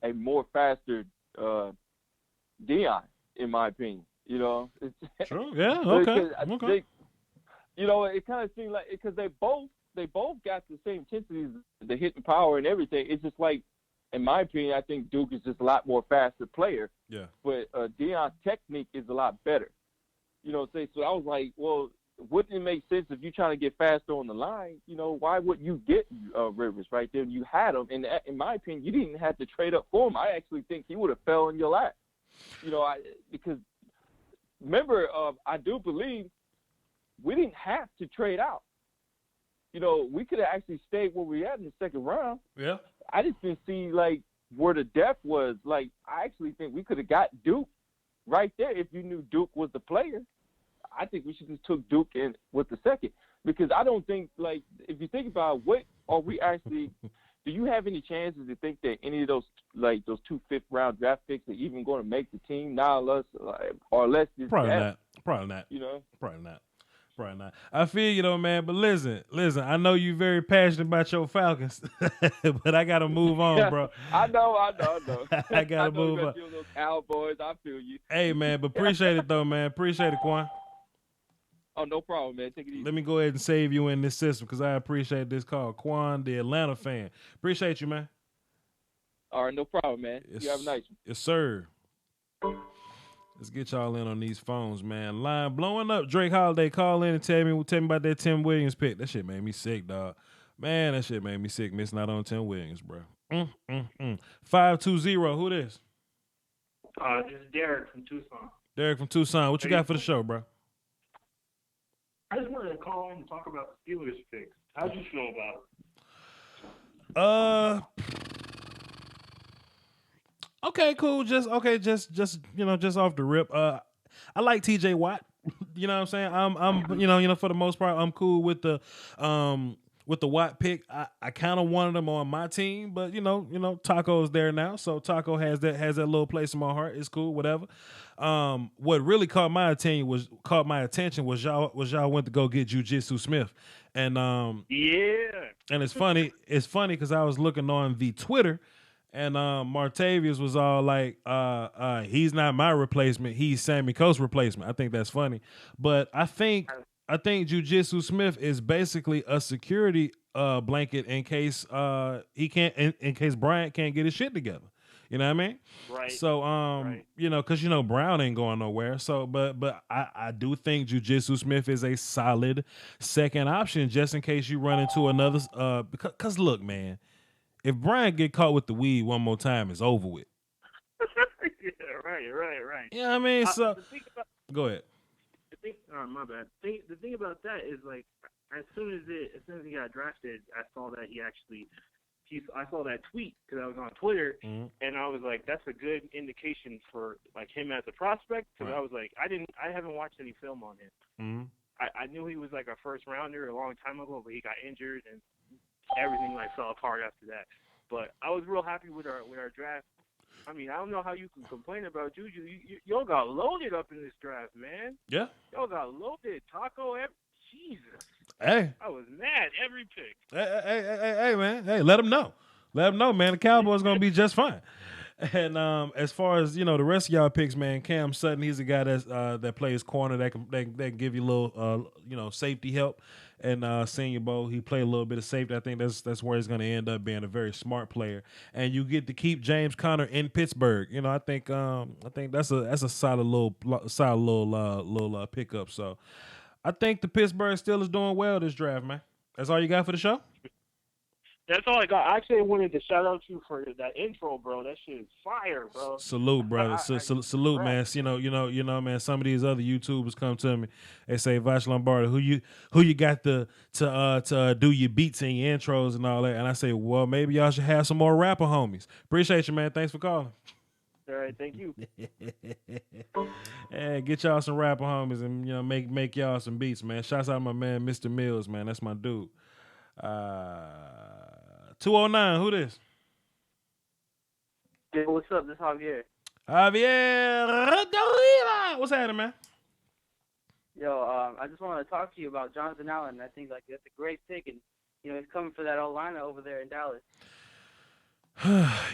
a more faster Deion, in my opinion. You know. True. Yeah. Okay. You know, it kind of seemed like because they both got the same intensity, the hitting power and everything. It's just like, in my opinion, I think Duke is just a lot more faster player. Yeah. But Deion's technique is a lot better. You know what I'm saying? So I was like, well, wouldn't it make sense if you're trying to get faster on the line? You know, why wouldn't you get Rivers right there? You had him. And in my opinion, you didn't have to trade up for him. I actually think he would have fell in your lap. You know, because remember, I do believe we didn't have to trade out. You know, we could have actually stayed where we at in the second round. Yeah. I just didn't see, like, where the depth was. Like, I actually think we could have got Duke right there if you knew Duke was the player. I think we should just took Duke in with the second. Because I don't think, like, if you think about what are we actually – do you have any chances to think that any of those, like, those 2 fifth-round draft picks are even going to make the team now or less? Probably not. You know? Probably not. I feel you though, man. But listen. I know you're very passionate about your Falcons, but I gotta move on, bro. I know. I gotta move on. Those Cowboys, I feel you. Hey, man, but appreciate it though, man. Appreciate it, Quan. Oh, no problem, man. Take it easy. Let me go ahead and save you in this system because I appreciate this call. Quan, the Atlanta fan. Appreciate you, man. All right, no problem, man. You have a nice one. Yes, sir. Let's get y'all in on these phones, man. Line blowing up. Drake Holiday, call in and tell me about that Tim Williams pick. That shit made me sick, dog. Man, that shit made me sick missing out on Tim Williams, bro. 520, who this? This is Derek from Tucson. Derek from Tucson. What you got for the show, bro? I just wanted to call in and talk about the Steelers picks. How'd you feel about it? Okay, cool. Just off the rip. I like TJ Watt. You know what I'm saying? I'm for the most part, I'm cool with the Watt pick. I kind of wanted him on my team, but Taco's there now, so Taco has that little place in my heart. It's cool, whatever. What really caught my attention was y'all went to go get Jiu-Jitsu Smith, and and it's funny because I was looking on the Twitter. And Martavius was all like, he's not my replacement. He's Sammy Coates' replacement. I think that's funny. But I think Jiu-Jitsu Smith is basically a security blanket in case in case Bryant can't get his shit together. You know what I mean? Right. So because Brown ain't going nowhere. So but I do think Jiu-Jitsu Smith is a solid second option just in case you run into another because look, man. If Bryant get caught with the weed one more time, it's over with. Yeah, right. Yeah, I mean, so go ahead. The My bad. The thing about that is like, as soon as he got drafted, I saw that I saw that tweet because I was on Twitter, and I was like, that's a good indication for like him as a prospect. Because I was like, I haven't watched any film on him. I knew he was like a first rounder a long time ago, but he got injured and everything like fell apart after that. But I was real happy with our draft. I mean, I don't know how you can complain about Juju. Y'all got loaded up in this draft, man. Yeah. Y'all got loaded. Jesus. Hey. I was mad every pick. Hey, man. Hey, let them know. Let them know, man. The Cowboys going to be just fine. And as far as, the rest of y'all picks, man, Cam Sutton, he's a guy that plays corner that can give you a little, safety help. And Senior Bowl, he played a little bit of safety. I think that's where he's going to end up being a very smart player. And you get to keep James Conner in Pittsburgh. I think that's a solid little pickup. So I think the Pittsburgh Steelers doing well this draft, man. That's all you got for the show? That's all I got. I actually wanted to shout out you for that intro, bro. That shit is fire, bro. Salute, brother. Salute, man. You know, man. Some of these other YouTubers come to me. They say, Voch Lombardi, who you got to do your beats and your intros and all that? And I say, well, maybe y'all should have some more rapper homies. Appreciate you, man. Thanks for calling. All right, thank you. Hey, get y'all some rapper homies and make y'all some beats, man. Shouts out to my man, Mr. Mills, man. That's my dude. 209, who this? Hey, what's up? This is Javier. Javier, what's happening, man? Yo, I just want to talk to you about Jonathan Allen. I think like that's a great pick, and he's coming for that O-line over there in Dallas.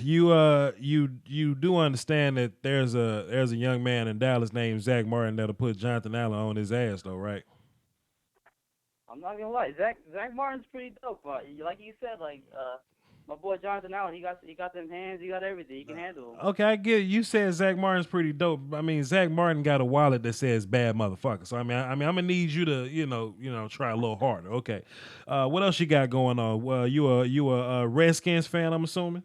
You do understand that there's a young man in Dallas named Zach Martin that'll put Jonathan Allen on his ass, though, right? I'm not gonna lie, Zach Martin's pretty dope. Like you said, my boy Jonathan Allen, he got them hands, he got everything, he can handle them. Okay, I get it. You said Zach Martin's pretty dope. I mean, Zach Martin got a wallet that says bad motherfucker. So I'm gonna need you to try a little harder. Okay, what else you got going on? Well, you a Redskins fan, I'm assuming.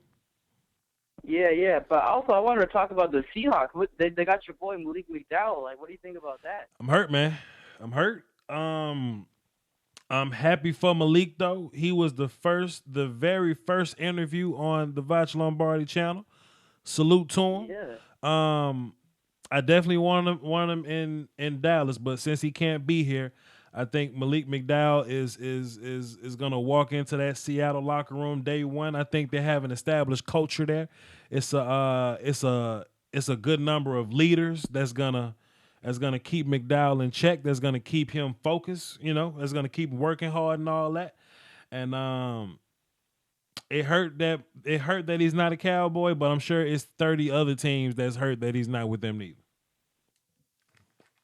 Yeah, but also I wanted to talk about the Seahawks. They got your boy Malik McDowell. Like, what do you think about that? I'm hurt, man. I'm hurt. I'm happy for Malik, though. He was the very first interview on the Voch Lombardi channel. Salute to him. Yeah. I definitely want him in Dallas, but since he can't be here, I think Malik McDowell is gonna walk into that Seattle locker room day one. I think they have an established culture there. It's a good number of leaders that's gonna keep McDowell in check. That's gonna keep him focused. That's gonna keep working hard and all that. And it hurt that he's not a Cowboy, but I'm sure it's 30 other teams that's hurt that he's not with them neither.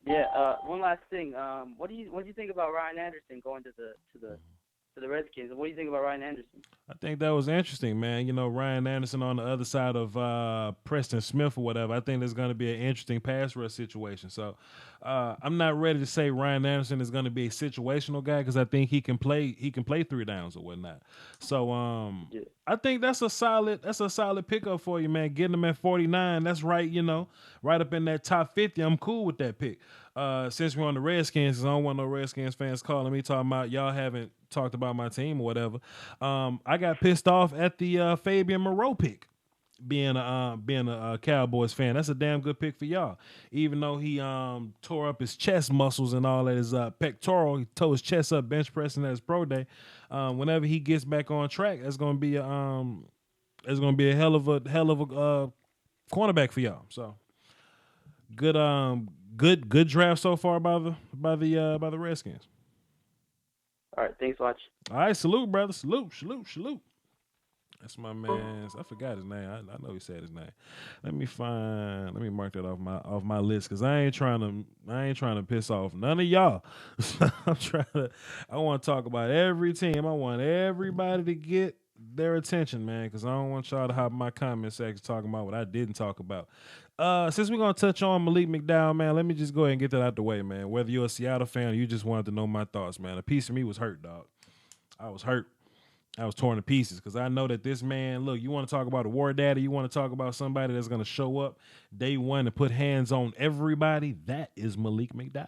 Yeah. One last thing. What do you think about Ryan Anderson going to the Redskins? What do you think about Ryan Anderson? I think that was interesting, man. Ryan Anderson on the other side of Preston Smith or whatever. I think there's going to be an interesting pass rush situation. So I'm not ready to say Ryan Anderson is going to be a situational guy because I think he can play 3 downs or whatnot. So I think that's a solid pickup for you, man. Getting him at 49, that's right. Right up in that top 50. I'm cool with that pick. Since we're on the Redskins, because I don't want no Redskins fans calling me talking about y'all haven't talked about my team or whatever. I got pissed off at the Fabian Moreau pick. Being a Cowboys fan, that's a damn good pick for y'all. Even though he tore up his chest muscles and all that, his pectoral, he tore his chest up bench pressing at his pro day. Whenever he gets back on track, it's gonna be a hell of a cornerback for y'all. So good draft so far by the Redskins. All right, thanks, Watch. All right, salute, brother. Salute. That's my man's. I forgot his name. I know he said his name. Let me mark that off my list because I ain't trying to piss off none of y'all. I want to talk about every team. I want everybody to get their attention, man, because I don't want y'all to hop in my comment section talking about what I didn't talk about. Since we're going to touch on Malik McDowell, man, let me just go ahead and get that out the way, man. Whether you're a Seattle fan or you just wanted to know my thoughts, man, a piece of me was hurt, dog. I was hurt. I was torn to pieces because I know that this man, look, you want to talk about a war daddy, you want to talk about somebody that's going to show up day one and put hands on everybody, that is Malik McDowell.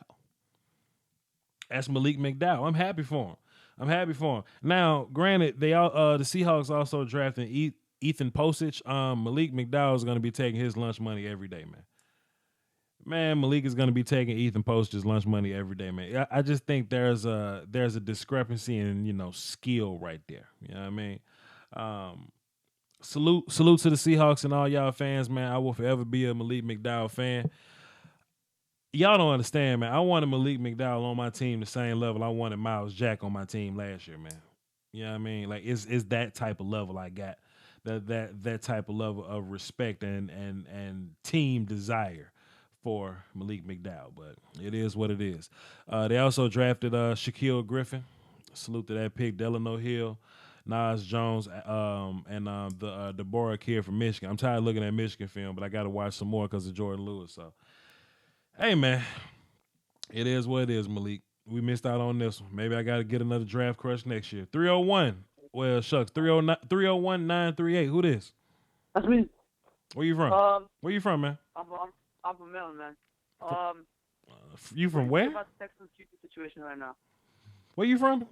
That's Malik McDowell. I'm happy for him. Now, granted, the Seahawks also drafted Ethan Posich. Malik McDowell is going to be taking his lunch money every day, man. Malik is going to be taking Ethan Posich's lunch money every day, man. I just think there's a discrepancy in skill right there. You know what I mean? Salute to the Seahawks and all y'all fans, man. I will forever be a Malik McDowell fan. Y'all don't understand, man. I wanted Malik McDowell on my team the same level I wanted Miles Jack on my team last year, man. You know what I mean? Like it's that type of level I got. That type of level of respect and team desire for Malik McDowell. But it is what it is. They also drafted Shaquille Griffin. Salute to that pick. Delano Hill, Nas Jones, and the Deborah kid from Michigan. I'm tired of looking at Michigan film, but I got to watch some more because of Jordan Lewis. So, hey, man, it is what it is, Malik. We missed out on this one. Maybe I got to get another draft crush next year. 301. Well, shucks, 301-938. Who this? That's me. Where you from? Where you from, man? I'm from Maryland, man. You from where? About the Texas Houston situation right now. Where you from?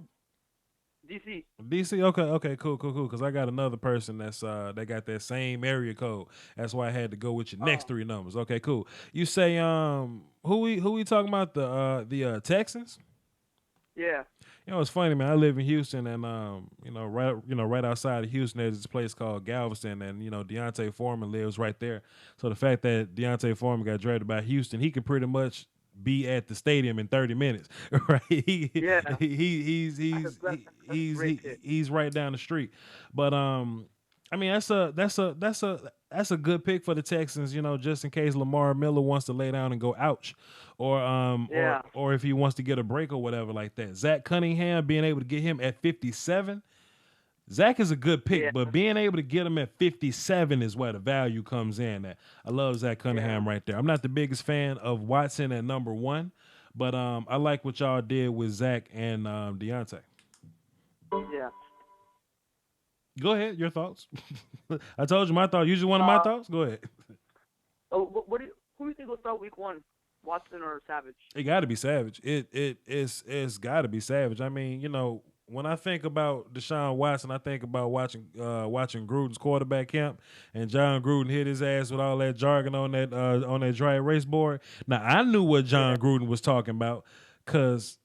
DC. DC. Okay, cool. Because I got another person that's that got that same area code. That's why I had to go with your next three numbers. Okay, cool. You say who we talking about, the Texans? Yeah. It's funny, man. I live in Houston, and right outside of Houston, there's this place called Galveston, and Deontay Foreman lives right there. So the fact that Deontay Foreman got drafted by Houston, he could pretty much be at the stadium in 30 minutes, right? He's right down the street. But I mean, that's a good pick for the Texans, just in case Lamar Miller wants to lay down and go ouch, or if he wants to get a break or whatever like that. Zach Cunningham, being able to get him at 57. Zach is a good pick, but being able to get him at 57 is where the value comes in. I love Zach Cunningham right there. I'm not the biggest fan of Watson at number 1, but I like what y'all did with Zach and Deontay. Yeah. Go ahead, your thoughts. I told you my thoughts. You just wanted my thoughts? Go ahead. Who do you think will start week 1? Watson or Savage? It got to be Savage. It's got to be Savage. I mean, when I think about Deshaun Watson, I think about watching Gruden's quarterback camp, and John Gruden hit his ass with all that jargon on that dry erase board. Now I knew what John Gruden was talking about because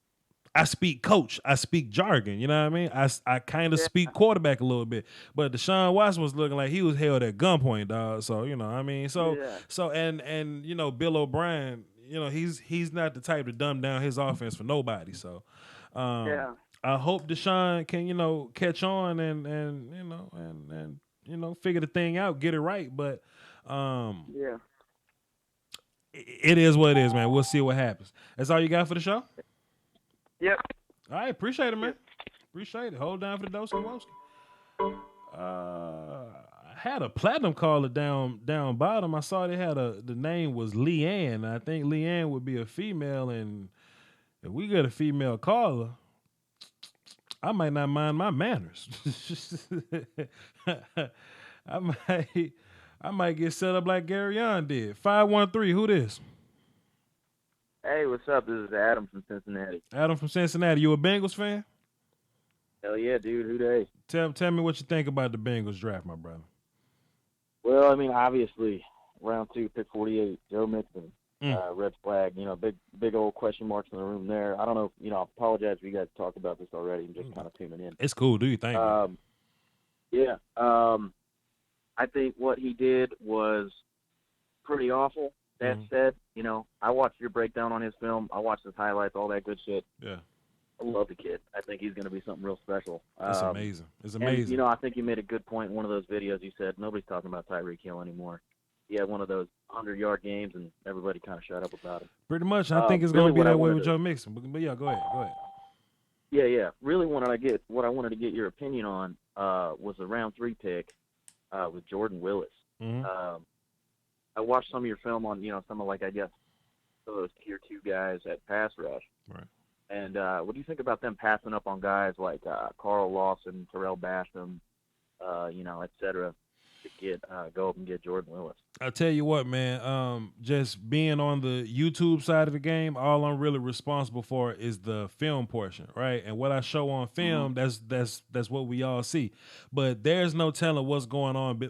I speak coach, I speak jargon. You know what I mean? I kind of speak quarterback a little bit, but Deshaun Watson was looking like he was held at gunpoint, dog. So and Bill O'Brien, he's not the type to dumb down his offense for nobody. So I hope Deshaun can, catch on and figure the thing out, get it right. But it is what it is, man. We'll see what happens. That's all you got for the show? Yep. All right, appreciate it, man. Appreciate it. Hold down for the Dose and Woski. I had a platinum caller down bottom. I saw they had the name was Leanne. I think Leanne would be a female, and if we get a female caller, I might not mind my manners. I might get set up like Gary Young did. 513, who this? Hey, what's up? This is Adam from Cincinnati. Adam from Cincinnati. You a Bengals fan? Hell yeah, dude. Who dey? Tell me what you think about the Bengals draft, my brother. Well, I mean, obviously, round 2, pick 48, Joe Mixon. Red flag, big old question marks in the room there. I don't know, I apologize if you guys talked about this already and just kind of tuning in. It's cool. Do you think? Yeah. I think what he did was pretty awful. That said, I watched your breakdown on his film. I watched his highlights, all that good shit. Yeah. I love the kid. I think he's going to be something real special. It's amazing. It's amazing. And, I think you made a good point in one of those videos. You said nobody's talking about Tyreek Hill anymore. He had one of those 100-yard games, and everybody kind of shut up about it. Pretty much. I think it's going to be that way with Joe Mixon. But yeah, go ahead. Yeah. Really, what I wanted to get your opinion on was the round 3 pick with Jordan Willis. I watched some of your film on, some of I guess some of those tier 2 guys at pass rush. Right. And what do you think about them passing up on guys like Carl Lawson, Terrell Basham, et cetera? to go up and get Jordan Willis. I tell you what, man. Just being on the YouTube side of the game, all I'm really responsible for is the film portion, right? And what I show on film, that's what we all see. But there's no telling what's going on,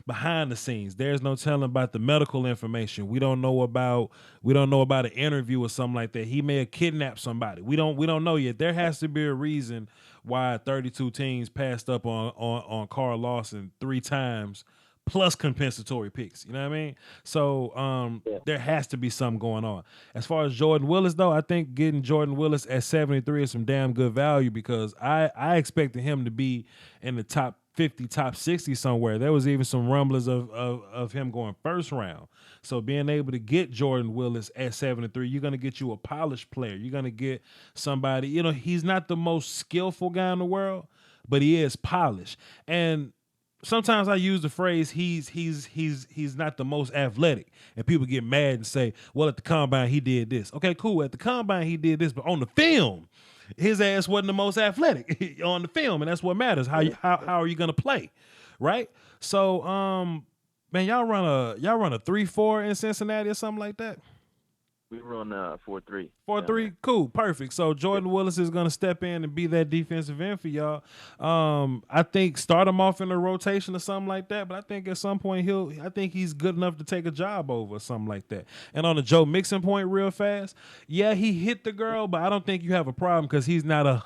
behind the scenes. There's no telling about the medical information. We don't know about an interview or something like that. He may have kidnapped somebody. We don't know yet. There has to be a reason why 32 teams passed up on Carl Lawson 3 times plus compensatory picks. You know what I mean? So there has to be something going on. As far as Jordan Willis, though, I think getting Jordan Willis at 73 is some damn good value because I expected him to be in the top 50, top 60 somewhere. There was even some rumblings of him going first round. So being able to get Jordan Willis at 73, you're going to get you a polished player. You're going to get somebody, he's not the most skillful guy in the world, but he is polished. And sometimes I use the phrase he's not the most athletic, and people get mad and say, well, at the combine he did this. Okay, cool. At the combine he did this, but on the film, his ass wasn't the most athletic on the film, and that's what matters. How are you gonna play, right? So, man, y'all run a 3-4 in Cincinnati or something like that. We run 4-3. 4-3, cool, perfect. So Jordan Willis is going to step in and be that defensive end for y'all. I think start him off in a rotation or something like that. But I think at some point I think he's good enough to take a job over or something like that. And on the Joe Mixon point, real fast, yeah, he hit the girl, but I don't think you have a problem because he's not a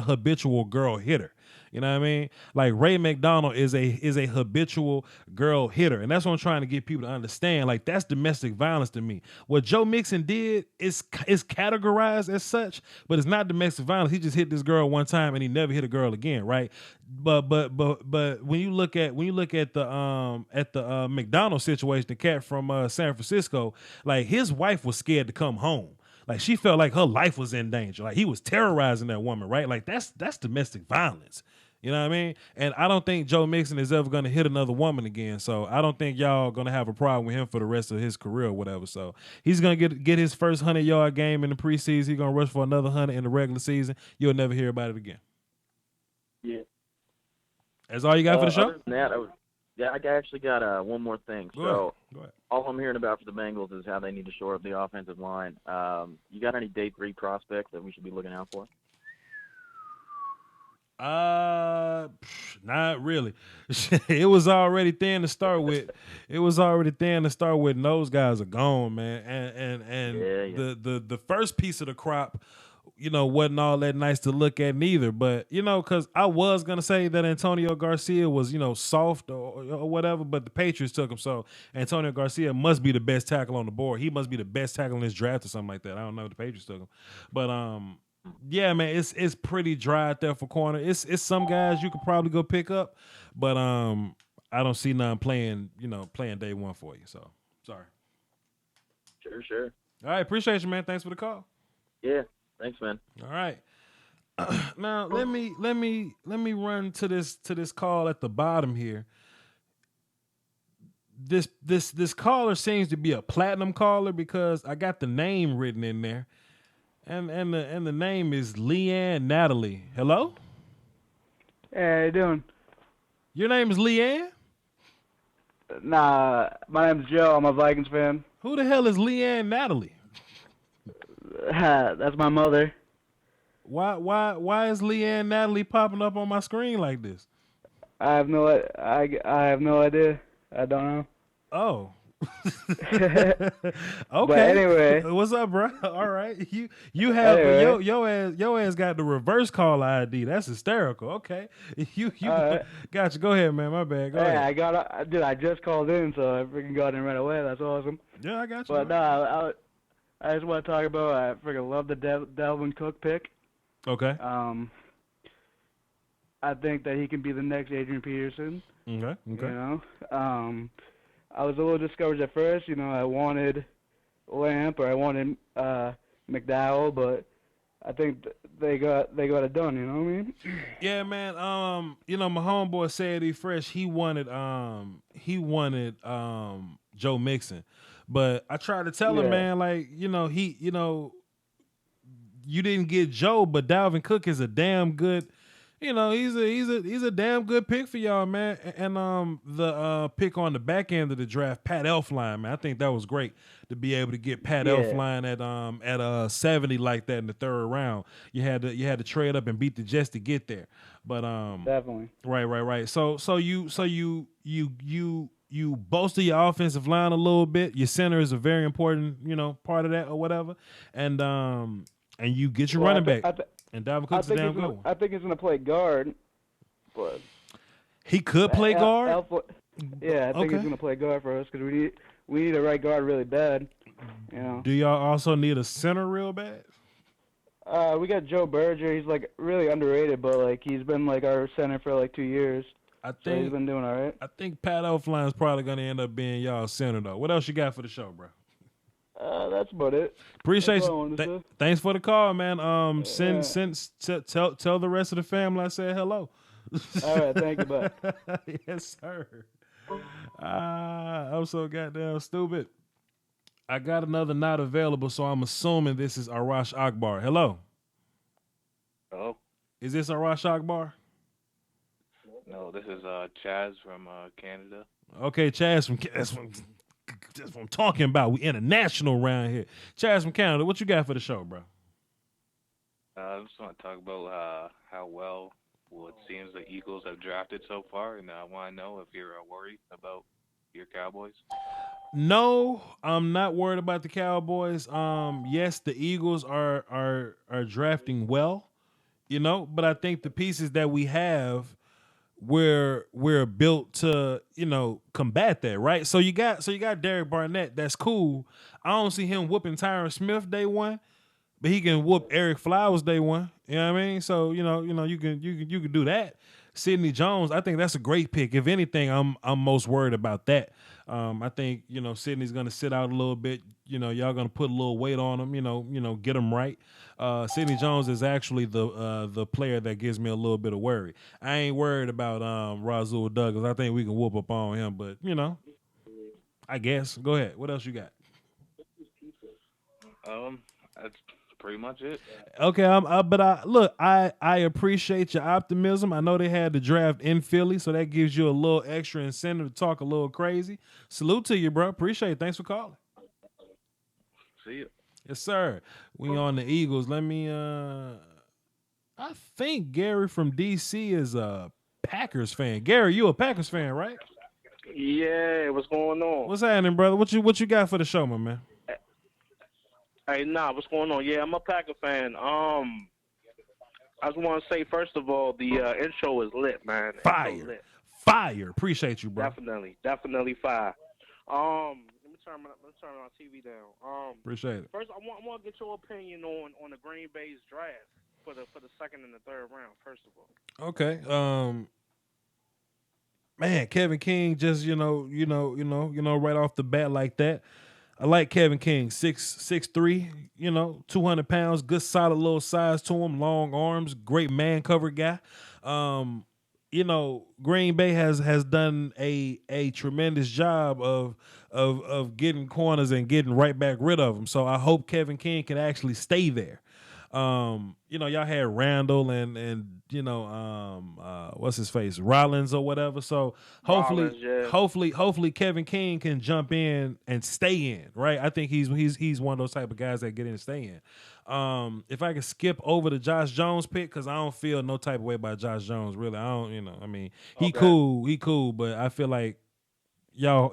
habitual girl hitter. You know what I mean? Like Ray McDonald is a habitual girl hitter. And that's what I'm trying to get people to understand. Like that's domestic violence to me. What Joe Mixon did is categorized as such, but it's not domestic violence. He just hit this girl one time and he never hit a girl again, right? But when you look at the McDonald situation, the cat from San Francisco, like his wife was scared to come home. Like she felt like her life was in danger. Like he was terrorizing that woman, right? Like that's domestic violence. You know what I mean? And I don't think Joe Mixon is ever going to hit another woman again. So I don't think y'all going to have a problem with him for the rest of his career or whatever. So he's going to get his first 100-yard game in the preseason. He's going to rush for another 100 in the regular season. You'll never hear about it again. Yeah. That's all you got for the show? Other than that, I actually got one more thing. Go ahead. All I'm hearing about for the Bengals is how they need to shore up the offensive line. You got any day 3 prospects that we should be looking out for? Not really. It was already thin to start with. And those guys are gone, man. And the first piece of the crop, wasn't all that nice to look at neither. But, because I was going to say that Antonio Garcia was, soft or whatever, but the Patriots took him. So Antonio Garcia must be the best tackle on the board. He must be the best tackle in this draft or something like that. I don't know if the Patriots took him. But, yeah, man, it's pretty dry out there for corner. It's some guys you could probably go pick up, but I don't see none playing day one for you. So sorry. Sure. All right, appreciate you, man. Thanks for the call. Yeah, thanks, man. All right. Now let me run to this call at the bottom here. This caller seems to be a platinum caller because I got the name written in there. And the name is Leanne Natalie. Hello? Hey, how you doing? Your name is Leanne? Nah, my name's Joe. I'm a Vikings fan. Who the hell is Leanne Natalie? That's my mother. Why is Leanne Natalie popping up on my screen like this? I have no idea. I don't know. Oh. Okay. But anyway, what's up, bro? All right, you have anyway. your ass got the reverse call ID. That's hysterical. Okay, you right. Gotcha. Go ahead, man. My bad. Go ahead. I just called in, so I freaking got in right away. That's awesome. Yeah, I got you. But no, I just want to talk about. I freaking love the Dalvin Cook pick. Okay. I think that he can be the next Adrian Peterson. Okay. I was a little discouraged at first. I wanted Lamp or I wanted McDowell, but I think they got it done. You know what I mean? Yeah, man. My homeboy said he fresh. He wanted Joe Mixon, but I tried to tell him, man, like you didn't get Joe, but Dalvin Cook is a damn good he's a damn good pick for y'all, man. And the pick on the back end of the draft, Pat Elflein, man, I think that was great to be able to get Pat Yeah. Elflein at 70 like that in the third round. You had to trade up and beat the Jets to get there. But Definitely. right. So you bolster your offensive line a little bit. Your center is a very important, part of that or whatever. And you get your running back. And Dalvin Cook's a damn good one. I think he's gonna play guard, but he could play guard. Yeah, I think he's gonna play guard for us because we need a right guard really bad. Do y'all also need a center real bad? We got Joe Berger. He's like really underrated, but like he's been like our center for like 2 years. So he's been doing all right. I think Pat Elflein is probably gonna end up being y'all center though. What else you got for the show, bro? That's about it. Appreciate That's all I you. wanted to say. Thanks for the call, man. Tell the rest of the family I said hello. All right, thank you, bud. Yes, sir. I'm so goddamn stupid. I got another not available, so I'm assuming this is Arash Akbar. Hello. Hello. Is this Arash Akbar? No, this is Chaz from Canada. Okay, Chaz that's what I'm talking about. We international around here. Chaz from Canada, what you got for the show, bro? I just want to talk about how well it seems the Eagles have drafted so far, and I want to know if you're worried about your Cowboys. No, I'm not worried about the Cowboys. Yes, the Eagles are drafting well, but I think the pieces that we have, we're built to combat that, right? So you got Derek Barnett. That's cool. I don't see him whooping Tyron Smith day one, but he can whoop Eric Flowers day one. You know what I mean? So you can do that. Sidney Jones, I think that's a great pick. If anything, I'm most worried about that. I think Sidney's gonna sit out a little bit. Y'all gonna put a little weight on him. Get him right. Sidney Jones is actually the player that gives me a little bit of worry. I ain't worried about Rasul Douglas. I think we can whoop up on him, but I guess. Go ahead. What else you got? That's pretty much it. Okay, I appreciate your optimism. I know they had the draft in Philly, so that gives you a little extra incentive to talk a little crazy. Salute to you, bro. Appreciate it. Thanks for calling. See you. Yes, sir. We on the Eagles. Let me I think Gary from DC is a Packers fan. Gary, you a Packers fan, right? Yeah, what's going on? What's happening, brother? What you got for the show, my man? Hey, what's going on? Yeah, I'm a Packer fan. I just want to say, first of all, the intro is lit, man. Fire. Appreciate you, bro. Definitely fire. Let me turn my TV down. Appreciate it. First, I want to get your opinion on the Green Bay's draft for the second and the third round. First of all. Okay. Man, Kevin King just right off the bat like that. I like Kevin King, 6'3", 200 pounds, good solid little size to him, long arms, great man cover guy. Green Bay has done a tremendous job of getting corners and getting right back rid of them. So I hope Kevin King can actually stay there. Y'all had Randall and what's his face, Rollins or whatever. So hopefully Kevin King can jump in and stay in, right? I think he's one of those type of guys that get in and stay in. If I can skip over the Josh Jones pick, because I don't feel no type of way about Josh Jones, really. I don't, he cool, but I feel like y'all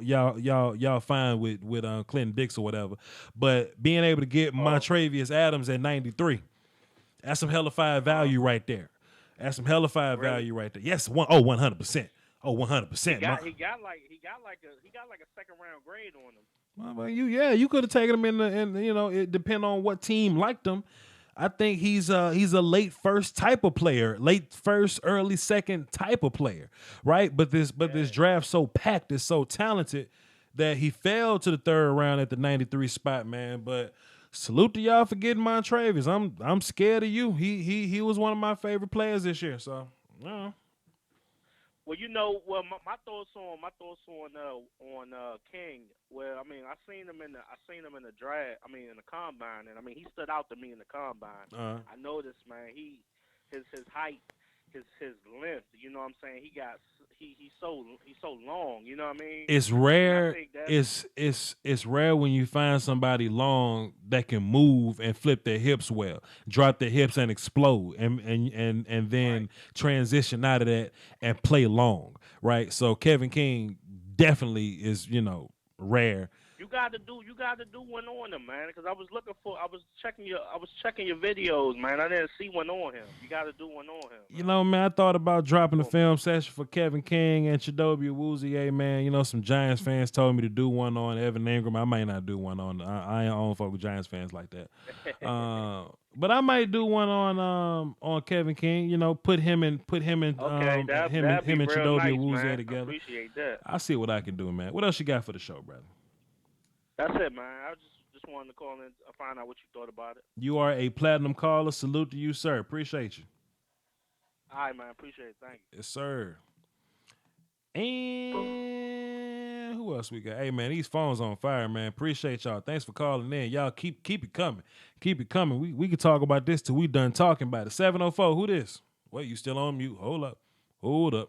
fine with Clinton Dix or whatever. But being able to get Montravius Adams at 93, that's some hellified value right there. That's some hellified value right there. Yes, 100%. 100%. He got like a second round grade on him. Well, you could have taken him it depend on what team liked him. I think he's a late first type of player, late first, early second type of player, right? But this draft so packed, is so talented that he fell to the third round at the 93 spot, man. But salute to y'all for getting Montravius. I'm scared of you. He was one of my favorite players this year. So Well, my thoughts on King. Well, I seen him in the draft. In the combine, and he stood out to me in the combine. I noticed, man, his height, his length. You know what I'm saying? He's so long. You know what I mean? It's And I rare. think that's It's rare when you find somebody long that can move and flip their hips well, drop their hips and explode, and then transition out of that and play long, right? So Kevin King definitely is rare. you got to do one on him, man. Because I was checking your videos, man. I didn't see one on him. You got to do one on him. Man, I thought about dropping a film session for Kevin King and Chidobe Awuzie, man. Some Giants fans told me to do one on Evan Ingram. I might not do one on. I don't fuck with Giants fans like that. But I might do one on Kevin King. Put him and Okay, him and real Chidobe nice, Awuzie man. together. I appreciate that. I'll see what I can do, man. What else you got for the show, brother? That's it, man. I just wanted to call and find out what you thought about it. You are a platinum caller. Salute to you, sir. Appreciate you. All right, man. Appreciate it. Thank you. Yes, sir. And who else we got? Hey, man, these phones on fire, man. Appreciate y'all. Thanks for calling in. Y'all keep it coming. Keep it coming. We can talk about this till we done talking about it. 704, who this? Wait, you still on mute. Hold up. All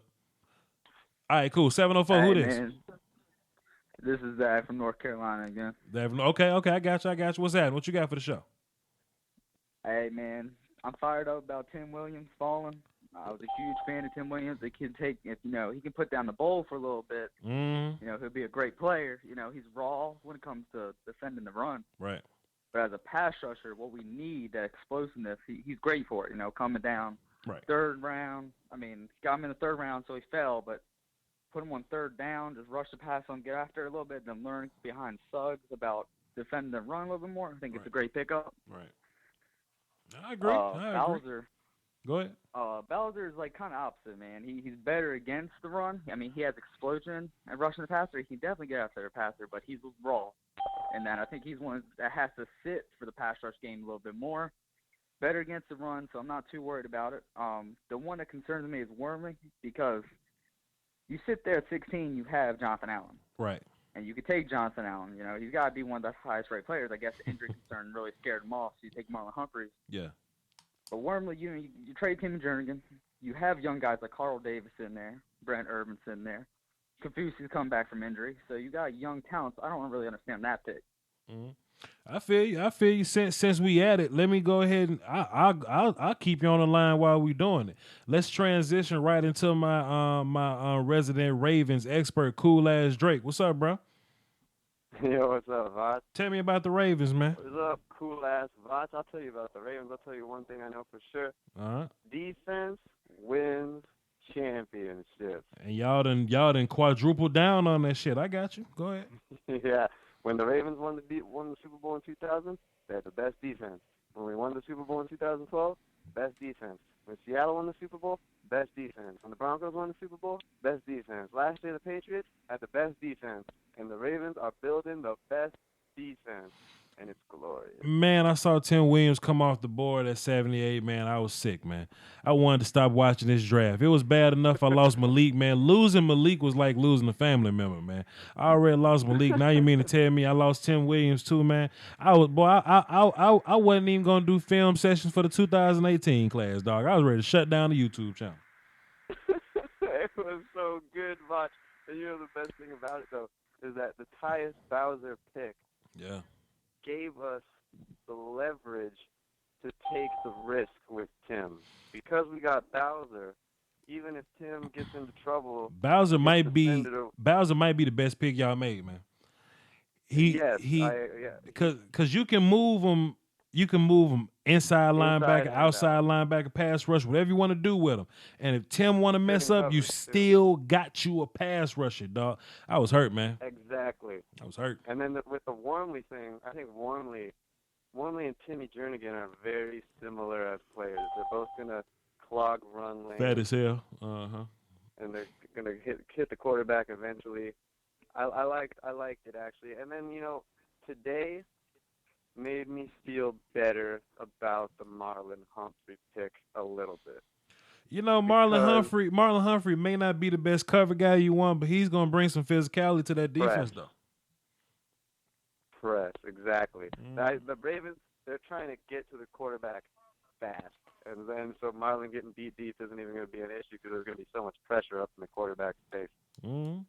right, cool. 704, who this? Man. This is Zach from North Carolina again. Okay, I got you. What's that? What you got for the show? Hey, man, I'm fired up about Tim Williams falling. I was a huge fan of Tim Williams. The kid if he can put down the bowl for a little bit. He'll be a great player. He's raw when it comes to defending the run. Right. But as a pass rusher, what we need, that explosiveness, he's great for it. Coming down. Right. Third round. I mean, got him in the third round, so he fell, but put him on third down, just rush the pass on, get after it a little bit, then learn behind Suggs about defending the run a little bit more. I think it's a great pickup. Right. I agree. Bowser. Go ahead. Bowser is kind of opposite, man. He's better against the run. I mean, he has explosion and rushing the passer. He can definitely get after the passer, but he's raw. And then I think he's one that has to sit for the pass rush game a little bit more. Better against the run, so I'm not too worried about it. The one that concerns me is Wormley, because you sit there at 16, you have Jonathan Allen. Right. And you could take Jonathan Allen. He's got to be one of the highest-rated players. I guess the injury concern really scared him off, so you take Marlon Humphreys. Yeah. But Wormley, you trade Tim Jernigan. You have young guys like Carl Davis in there, Brent Urban's in there. Kafusi's come back from injury, so you got young talents. I don't really understand that pick. Mm-hmm. I feel you. Since we at it, let me go ahead and I'll keep you on the line while we doing it. Let's transition right into my resident Ravens expert, Cool Ass Drake. What's up, bro? Yo, what's up, Voch? Tell me about the Ravens, man. What's up, Cool Ass Voch? I'll tell you about the Ravens. I'll tell you one thing I know for sure. Defense wins championships. And y'all done quadruple down on that shit. I got you. Go ahead. Yeah. When the Ravens won the Super Bowl in 2000, they had the best defense. When we won the Super Bowl in 2012, best defense. When Seattle won the Super Bowl, best defense. When the Broncos won the Super Bowl, best defense. Last year, the Patriots had the best defense. And the Ravens are building the best defense. And it's glorious. Man, I saw Tim Williams come off the board at 78, man. I was sick, man. I wanted to stop watching this draft. It was bad enough I lost Malik, man. Losing Malik was like losing a family member, man. I already lost Malik. Now you mean to tell me I lost Tim Williams too, man? I wasn't even gonna do film sessions for the 2018 class, dog. I was ready to shut down the YouTube channel. It was so good, Voch. And the best thing about it, though, is that the Tyus Bowser pick gave us the leverage to take the risk with Tim. Because we got Bowser, even if Tim gets into trouble, Bowser might be the best pick y'all made, man. Because you can move him. You can move him inside linebacker, outside linebacker, pass rush, whatever you want to do with him. And if Tim want to mess up, you still got you a pass rusher, dog. I was hurt, man. Exactly. I was hurt. And then with the Wormley thing, I think Wormley and Timmy Jernigan are very similar as players. They're both gonna clog run lanes. Fat as hell. And they're gonna hit the quarterback eventually. I liked it actually. And then today made me feel better about the Marlon Humphrey pick a little bit. Marlon Humphrey may not be the best cover guy you want, but he's gonna bring some physicality to that defense, though. Press, exactly. The Ravens, they're trying to get to the quarterback fast, And then so Marlon getting beat deep isn't even going to be an issue because there's going to be so much pressure up in the quarterback's face. Mm-hmm.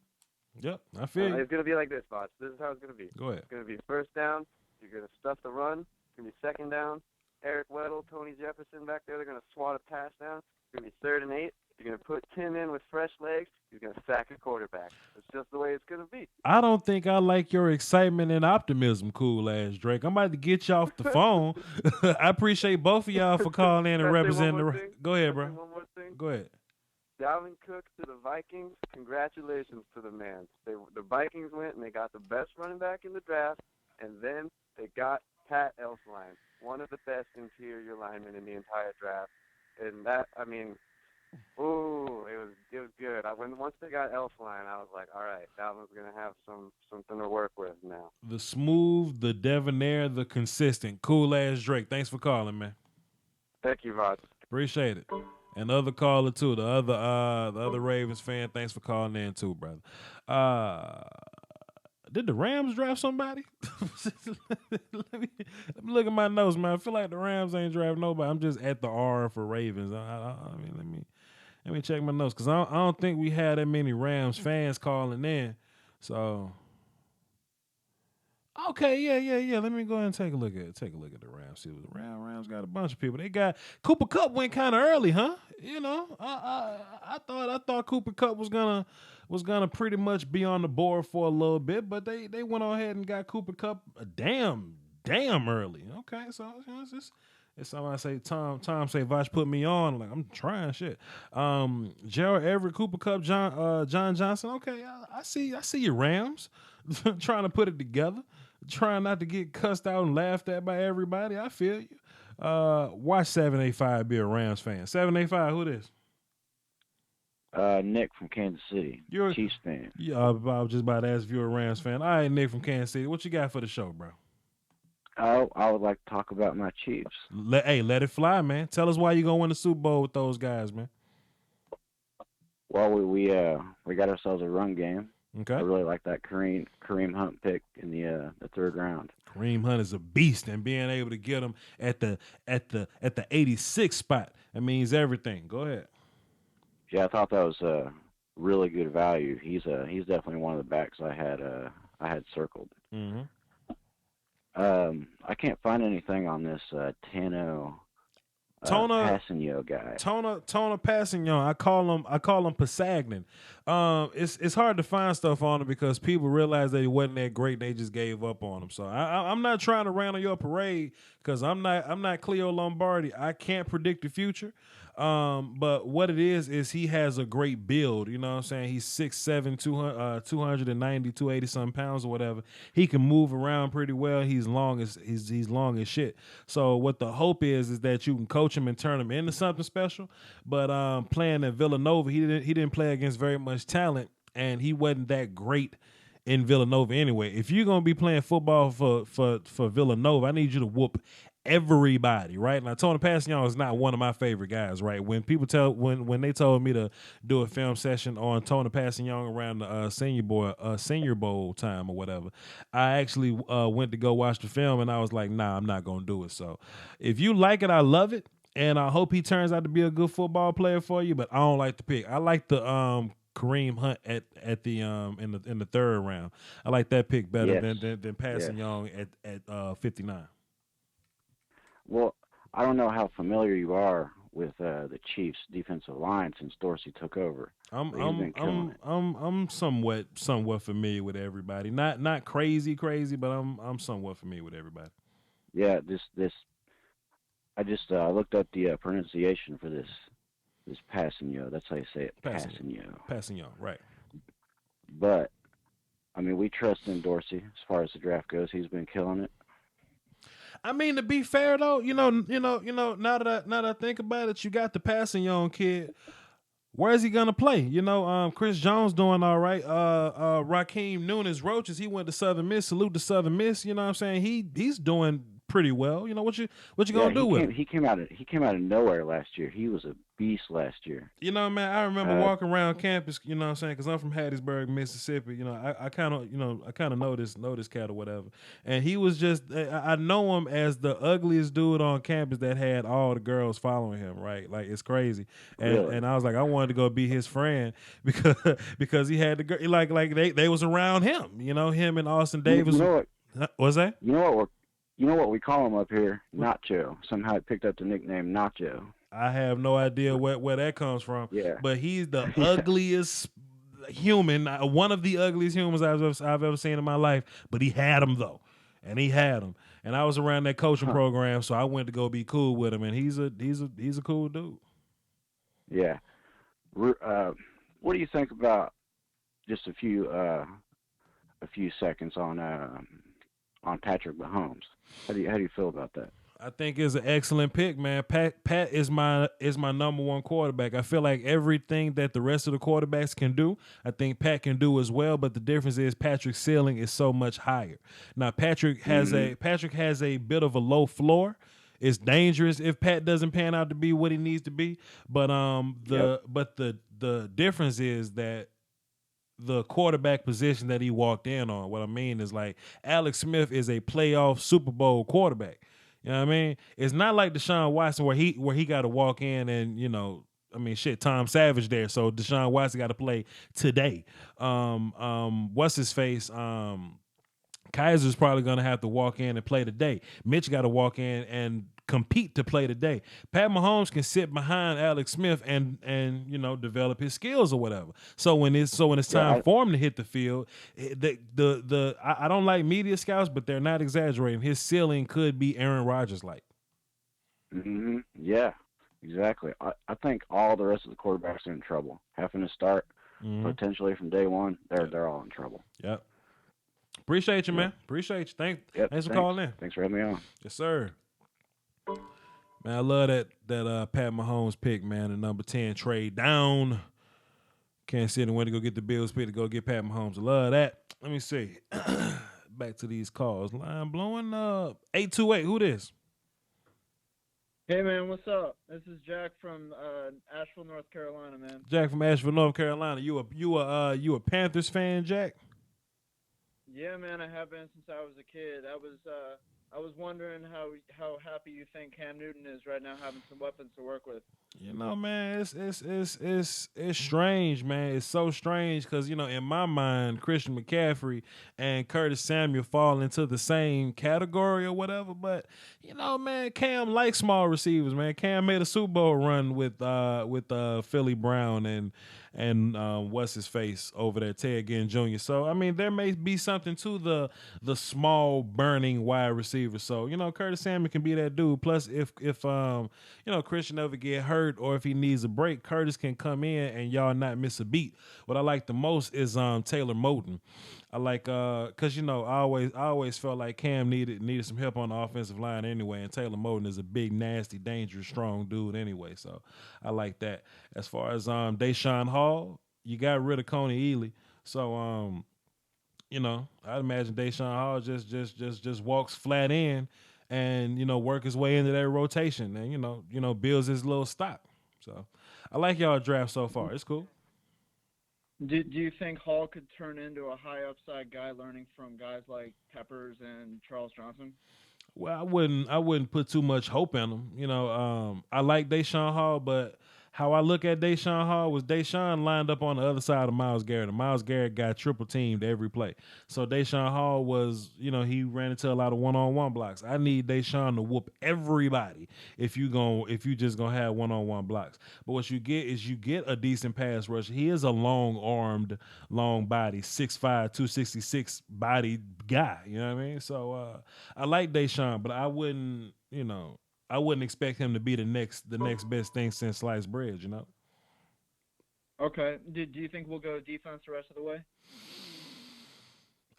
Yep, I feel you. It's going to be like this, Voch. This is how it's going to be. Go ahead. It's going to be first down. You're going to stuff the run. It's going to be second down. Eric Weddle, Tony Jefferson back there, they're going to swat a pass down. It's going to be 3rd and 8. You're going to put Tim in with fresh legs. He's going to sack a quarterback. It's just the way it's going to be. I don't think I like your excitement and optimism, cool ass Drake. I'm about to get you off the phone. I appreciate both of y'all for calling in and representing the. Go ahead, bro. One more thing. Go ahead. Dalvin Cook to the Vikings. Congratulations to the man. The Vikings went and they got the best running back in the draft, and then they got Pat Elflein, one of the best interior linemen in the entire draft. And that, I mean, ooh, it was good. Once they got Elflein, I was like, all right, Dalvin's gonna have something to work with now. The smooth, the debonair, the consistent, cool ass Drake. Thanks for calling, man. Thank you, Voch. Appreciate it. And the other caller too, the other Ravens fan. Thanks for calling in too, brother. Did the Rams draft somebody? let me look at my notes, man. I feel like the Rams ain't draft nobody. I'm just at the R for Ravens. I mean, let me check my notes because I don't think we had that many Rams fans calling in. So, okay, yeah. Let me go ahead and take a look at the Rams. See, the Rams got a bunch of people. They got Cooper Kupp went kind of early, huh? You know, I thought Cooper Kupp was gonna pretty much be on the board for a little bit, but they went on ahead and got Cooper Kupp a damn early. Okay, so it's somebody say Tom say Voch put me on. Like I'm trying shit. Gerald Everett, Cooper Kupp, John Johnson. Okay, I see your Rams trying to put it together, trying not to get cussed out and laughed at by everybody. I feel you. Watch 785 be a Rams fan. 785, who this? Nick from Kansas City. You're a Chiefs fan. Yeah, I was just about to ask if you're a Rams fan. All right, Nick from Kansas City. What you got for the show, bro? I would like to talk about my Chiefs. Let it fly, man. Tell us why you gonna win the Super Bowl with those guys, man. Well, we got ourselves a run game. Okay. I really like that Kareem Hunt pick in the 3rd round. Kareem Hunt is a beast, and being able to get him at the 86 spot, that means everything. Go ahead. Yeah, I thought that was a really good value. He's definitely one of the backs I had circled. Mm-hmm. I can't find anything on this Tano Passigno guy. Tona Passigno. I call him Pasagnan. It's hard to find stuff on him because people realize that he wasn't that great and they just gave up on him. So I'm not trying to rain on your parade because I'm not Cleo Lombardi. I can't predict the future. But what it is he has a great build. You know what I'm saying? He's 6'7", 290, 280 some pounds or whatever. He can move around pretty well. He's long as shit. So what the hope is that you can coach him and turn him into something special. But playing at Villanova, he didn't play against very much talent, and he wasn't that great in Villanova anyway. If you're gonna be playing football for Villanova, I need you to whoop everybody, right? Now, Tony Passignon is not one of my favorite guys, right? When people when they told me to do a film session on Tony Passignon around the Senior Bowl time or whatever, I actually went to go watch the film, and I was like, nah, I'm not gonna do it. So, if you like it, I love it, and I hope he turns out to be a good football player for you. But I don't like the pick. I like the Kareem Hunt at the in the 3rd round. I like that pick better than Passignon at 59. Well, I don't know how familiar you are with the Chiefs' defensive line since Dorsey took over. I'm somewhat familiar with everybody. Not crazy, but I'm somewhat familiar with everybody. Yeah, I just looked up the pronunciation for this Passigno. That's how you say it. Passigno, right. But I mean, we trust in Dorsey as far as the draft goes. He's been killing it. I mean, to be fair though, you know, now that I think about it, you got the Passignon kid. Where is he gonna play? You know, Chris Jones doing all right. Raheem Nunes Roaches, he went to Southern Miss. Salute to Southern Miss. You know what I'm saying? He's doing pretty well. You know what you Yeah, gonna do with him? he came out of nowhere last year. He was a beast last year. You know, man, I remember walking around campus, you know what I'm saying? Because I'm from Hattiesburg, Mississippi. You know, I kind of, know this cat or whatever. And he was just, I know him as the ugliest dude on campus that had all the girls following him, right? Like, it's crazy. And Really? and I was like, I wanted to go be his friend because he had the girl, like they was around him, him and Austin Davis. You know what? What's that? You know what we call him up here? Nacho. Somehow it picked up the nickname Nacho. I have no idea where that comes from. Yeah. But he's the ugliest human, one of the ugliest humans I've ever seen in my life. But he had him though, and he had him. And I was around that coaching program, so I went to go be cool with him. And he's a cool dude. Yeah. What do you think about just a few seconds on Patrick Mahomes? How do you feel about that? I think it's an excellent pick, man. Pat is my number one quarterback. I feel like everything that the rest of the quarterbacks can do, I think Pat can do as well. But the difference is Patrick's ceiling is so much higher. Now Patrick has a bit of a low floor. It's dangerous if Pat doesn't pan out to be what he needs to be. But the difference is that the quarterback position that he walked in on. What I mean is, like, Alex Smith is a playoff Super Bowl quarterback. You know what I mean? It's not like Deshaun Watson where he got to walk in and, Tom Savage there. So Deshaun Watson got to play today. What's his face? Kaiser's probably going to have to walk in and play today. Mitch got to walk in and compete to play today. Pat Mahomes can sit behind Alex Smith and develop his skills or whatever. So when it's time for him to hit the field, I don't like media scouts, but they're not exaggerating. His ceiling could be Aaron Rodgers like. Mm-hmm. Yeah, exactly. I think all the rest of the quarterbacks are in trouble. Having to start potentially from day one, they're all in trouble. Yep. Appreciate you, man. Appreciate you. Thanks for calling in. Thanks for having me on. Yes, sir. Man, I love that Pat Mahomes pick, man. The number 10 trade down. Kansas City went to go get the Bills pick to go get Pat Mahomes. I love that. Let me see. Back to these calls. Line blowing up. 828. Who this? Hey man, what's up? This is Jack from Asheville, North Carolina, man. Jack from Asheville, North Carolina. You a Panthers fan, Jack? Yeah, man, I have been since I was a kid. I was wondering how happy you think Cam Newton is right now, having some weapons to work with. You know, man, it's strange, man. It's so strange because, in my mind, Christian McCaffrey and Curtis Samuel fall into the same category or whatever. But, man, Cam likes small receivers, man. Cam made a Super Bowl run with Philly Brown and what's his face over there, Ted Ginn Jr. So, I mean, there may be something to the small burning wide receiver. So, Curtis Samuel can be that dude. Plus, if Christian ever get hurt or if he needs a break, Curtis can come in and y'all not miss a beat. What I like the most is Taylor Moton. I like because I always felt like Cam needed some help on the offensive line anyway, and Taylor Moton is a big, nasty, dangerous, strong dude anyway. So I like that. As far as Deshaun Hall, you got rid of Coney Ealy, so I'd imagine Deshaun Hall just walks flat in and work his way into that rotation and builds his little stock. So I like y'all draft so far. It's cool. Do you think Hall could turn into a high upside guy, learning from guys like Peppers and Charles Johnson? Well, I wouldn't put too much hope in him. I like Deshaun Hall, but how I look at Deshaun Hall was Deshaun lined up on the other side of Myles Garrett, and Myles Garrett got triple teamed every play. So Deshaun Hall was, he ran into a lot of one-on-one blocks. I need Deshaun to whoop everybody if you just gonna have one-on-one blocks. But what you get is a decent pass rush. He is a long-armed, long body, 6'5", 266 body guy. You know what I mean? So I like Deshaun, but I wouldn't expect him to be the next best thing since sliced bread, Okay. Do you think we'll go defense the rest of the way?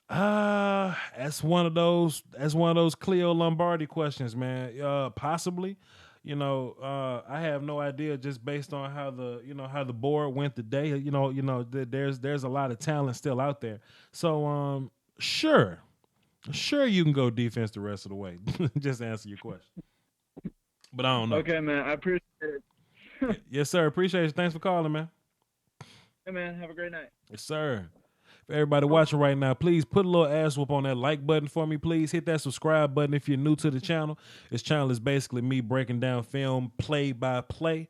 That's one of those Cleo Lombardi questions, man. Possibly. I have no idea just based on how the board went today. There's a lot of talent still out there. So sure. Sure, you can go defense the rest of the way. Just to answer your question. But I don't know. Okay, man. I appreciate it. Yes, sir. Appreciate you. Thanks for calling, man. Hey, man. Have a great night. Yes, sir. For everybody watching right now, please put a little ass whoop on that like button for me, please. Hit that subscribe button if you're new to the channel. This channel is basically me breaking down film play by play.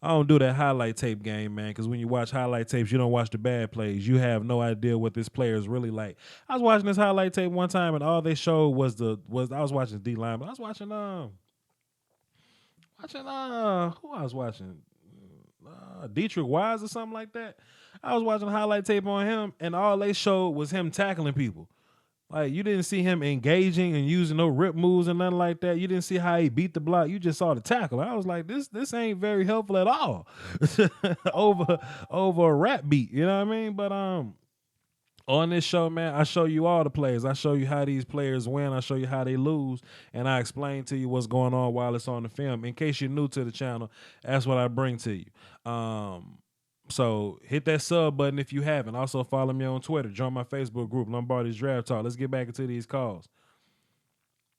I don't do that highlight tape game, man, because when you watch highlight tapes, you don't watch the bad plays. You have no idea what this player is really like. I was watching this highlight tape one time, and all they showed was I was watching D-line, but I was watching who I was watching? Dietrich Wise or something like that. I was watching highlight tape on him, and all they showed was him tackling people. Like, you didn't see him engaging and using no rip moves and nothing like that. You didn't see how he beat the block. You just saw the tackle. I was like, this ain't very helpful at all over a rap beat. You know what I mean? But on this show, man, I show you all the plays. I show you how these players win. I show you how they lose. And I explain to you what's going on while it's on the film. In case you're new to the channel, that's what I bring to you. So hit that sub button if you haven't. Also follow me on Twitter. Join my Facebook group, Lombardi's Draft Talk. Let's get back into these calls.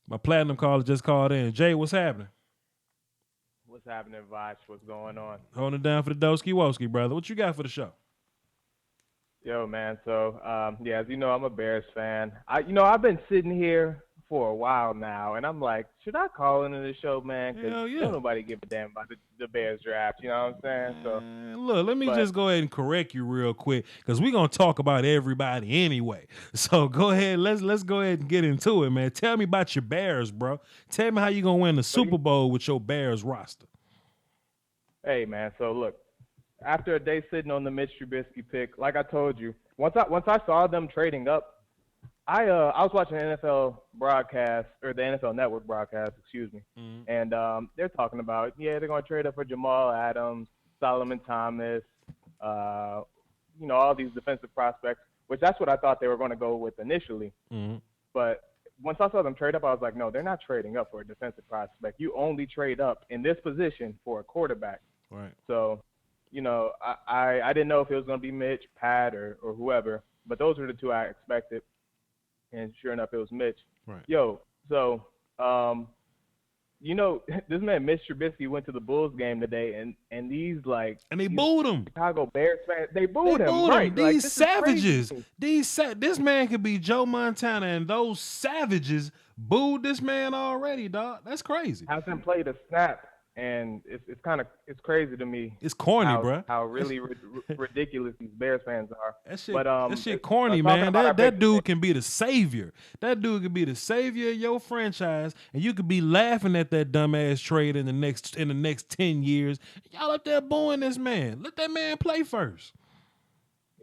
My platinum caller just called in. Jay, what's happening? What's happening, Voch? What's going on? Holding it down for the Doski Woski, brother. What you got for the show? Yo, man. So, yeah, as you know, I'm a Bears fan. I've been sitting here for a while now, and I'm like, should I call into the show, man? Because don't nobody give a damn about the Bears draft. You know what I'm saying? So, look, let me just go ahead and correct you real quick, because we're gonna talk about everybody anyway. So go ahead, let's go ahead and get into it, man. Tell me about your Bears, bro. Tell me how you gonna win the Super Bowl with your Bears roster. Hey, man. So look, after a day sitting on the Mitch Trubisky pick, like I told you, once I saw them trading up, I was watching the NFL broadcast, or the NFL Network broadcast, excuse me, and they're talking about, they're going to trade up for Jamal Adams, Solomon Thomas, all these defensive prospects, which that's what I thought they were going to go with initially. But once I saw them trade up, I was like, no, they're not trading up for a defensive prospect. You only trade up in this position for a quarterback. Right. So, I didn't know if it was going to be Mitch, Pat, or whoever, but those were the two I expected. And sure enough, it was Mitch. Right. Yo, so, this man, Mitch Trubisky, went to the Bulls game today, and they booed him. Chicago Bears fans, they booed him. Right. These savages. This man could be Joe Montana, and those savages booed this man already, dog. That's crazy. Hasn't played a snap. And it's crazy to me. It's corny, how, bro. How really ridiculous these Bears fans are. That shit corny, man. That dude can be the savior. That dude can be the savior of your franchise, and you could be laughing at that dumbass trade in the next 10 years. Y'all up there booing this man. Let that man play first.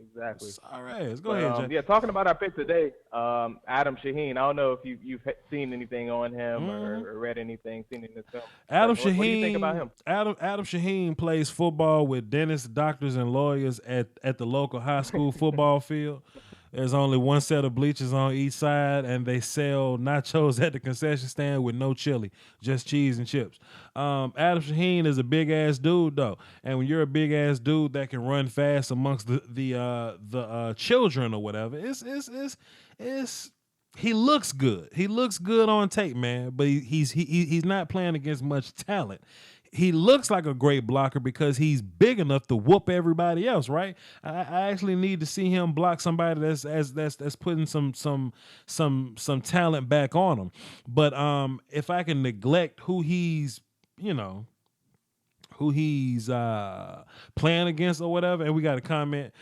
Exactly. All right, go ahead, Jay. Yeah, talking about our pick today, Adam Shaheen. I don't know if you've seen anything on him or read anything, seen in this film. Adam Shaheen. What do you think about him? Adam Shaheen plays football with dentists, doctors, and lawyers at the local high school football field. There's only one set of bleachers on each side, and they sell nachos at the concession stand with no chili, just cheese and chips. Adam Shaheen is a big-ass dude, though. And when you're a big-ass dude that can run fast amongst the children or whatever, he looks good. He looks good on tape, man, but he's not playing against much talent. He looks like a great blocker because he's big enough to whoop everybody else, right? I actually need to see him block somebody that's putting some talent back on him. But if I can neglect who he's playing against or whatever, and we got a comment.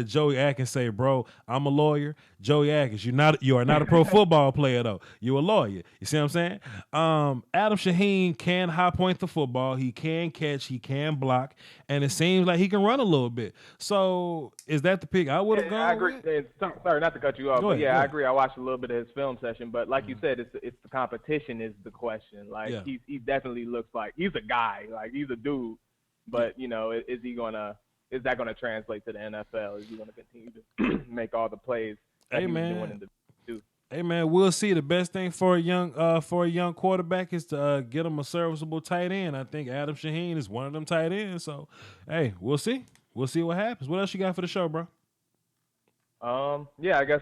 Joey Atkins say, "Bro, I'm a lawyer." Joey Atkins, you are not a pro football player though. You're a lawyer. You see what I'm saying? Adam Shaheen can high point the football. He can catch. He can block, and it seems like he can run a little bit. So is that the pick I would have gone? I agree. With? Sorry, not to cut you off, Go but ahead. I agree. I watched a little bit of his film session, but like you said, it's the competition is the question. Like he definitely looks like he's a guy. Like he's a dude. But is that gonna translate to the NFL? Is he gonna continue to make all the plays that he was doing in the do? Hey man, we'll see. The best thing for a young quarterback is to get him a serviceable tight end. I think Adam Shaheen is one of them tight ends. So hey, we'll see. We'll see what happens. What else you got for the show, bro? Yeah, I guess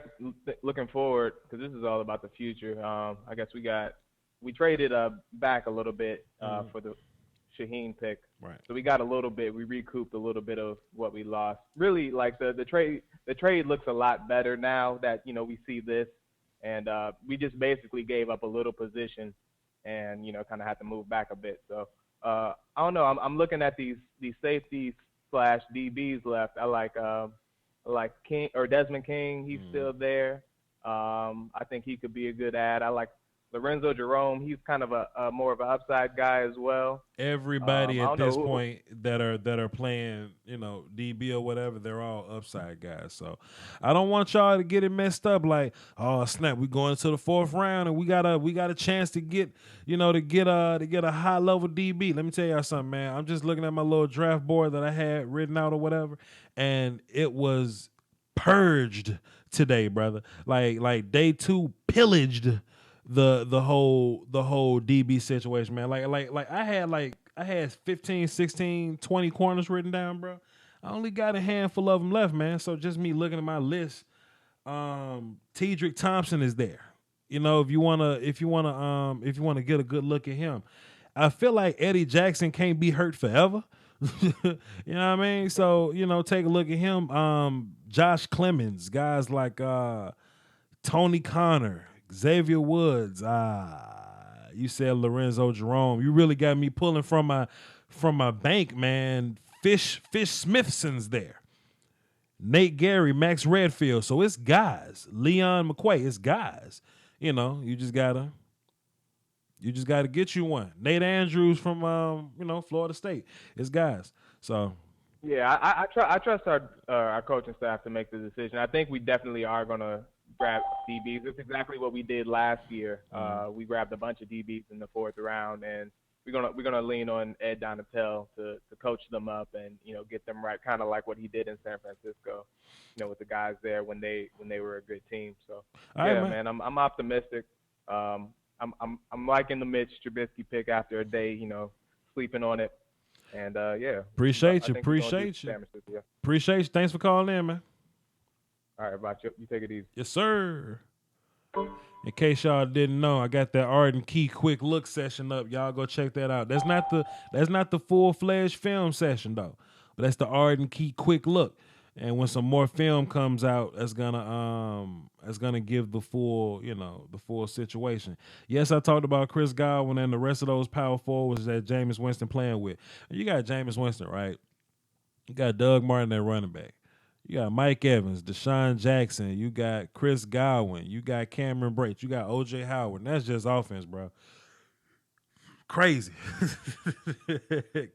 looking forward, because this is all about the future. I guess we traded back a little bit for the Shaheen pick. Right. So we got a little bit. We recouped a little bit of what we lost. Really, like the trade looks a lot better now that we see this, and we just basically gave up a little position, and kind of had to move back a bit. So I don't know. I'm looking at these safeties slash DBs left. I like King or Desmond King. He's still there. I think he could be a good add. I like Lorenzo Jerome. He's kind of a more of an upside guy as well. Everybody at this point that are playing, DB or whatever, they're all upside guys. So I don't want y'all to get it messed up. Like, oh snap, we going to the 4th round and we got a chance to get a high level DB. Let me tell y'all something, man. I'm just looking at my little draft board that I had written out or whatever, and it was purged today, brother. Like day 2 pillaged the whole DB situation, man. Like I had 15, 16, 20 corners written down, bro. I only got a handful of them left, man. So just me looking at my list, Tedrick Thompson is there. If you wanna get a good look at him. I feel like Eddie Jackson can't be hurt forever. You know what I mean? So, take a look at him. Josh Clemens, guys like Tony Connor, Xavier Woods. You said Lorenzo Jerome. You really got me pulling from my bank, man. Fish Smithson's there. Nate Gary, Max Redfield. So it's guys. Leon McQuay, it's guys. You just gotta get you one. Nate Andrews from Florida State. It's guys. So yeah, I trust our coaching staff to make the decision. I think we definitely are gonna grab DBs. It's exactly what we did last year. We grabbed a bunch of DBs in the 4th round, and we're gonna lean on Ed Donatel to coach them up and get them right, kind of like what he did in San Francisco, with the guys there when they were a good team. So yeah, right, man, I'm optimistic. I'm liking the Mitch Trubisky pick after a day, sleeping on it, and yeah. Appreciate you. Thanks for calling in, man. All right, bye. You take it easy. Yes, sir. In case y'all didn't know, I got that Arden Key quick look session up. Y'all go check that out. That's not the full-fledged film session though, but that's the Arden Key quick look. And when some more film comes out, that's gonna give the full situation. Yes, I talked about Chris Godwin and the rest of those power forwards that Jameis Winston playing with. You got Jameis Winston, right? You got Doug Martin at running back. You got Mike Evans, Deshaun Jackson. You got Chris Godwin. You got Cameron Brate. You got O.J. Howard. And that's just offense, bro. Crazy.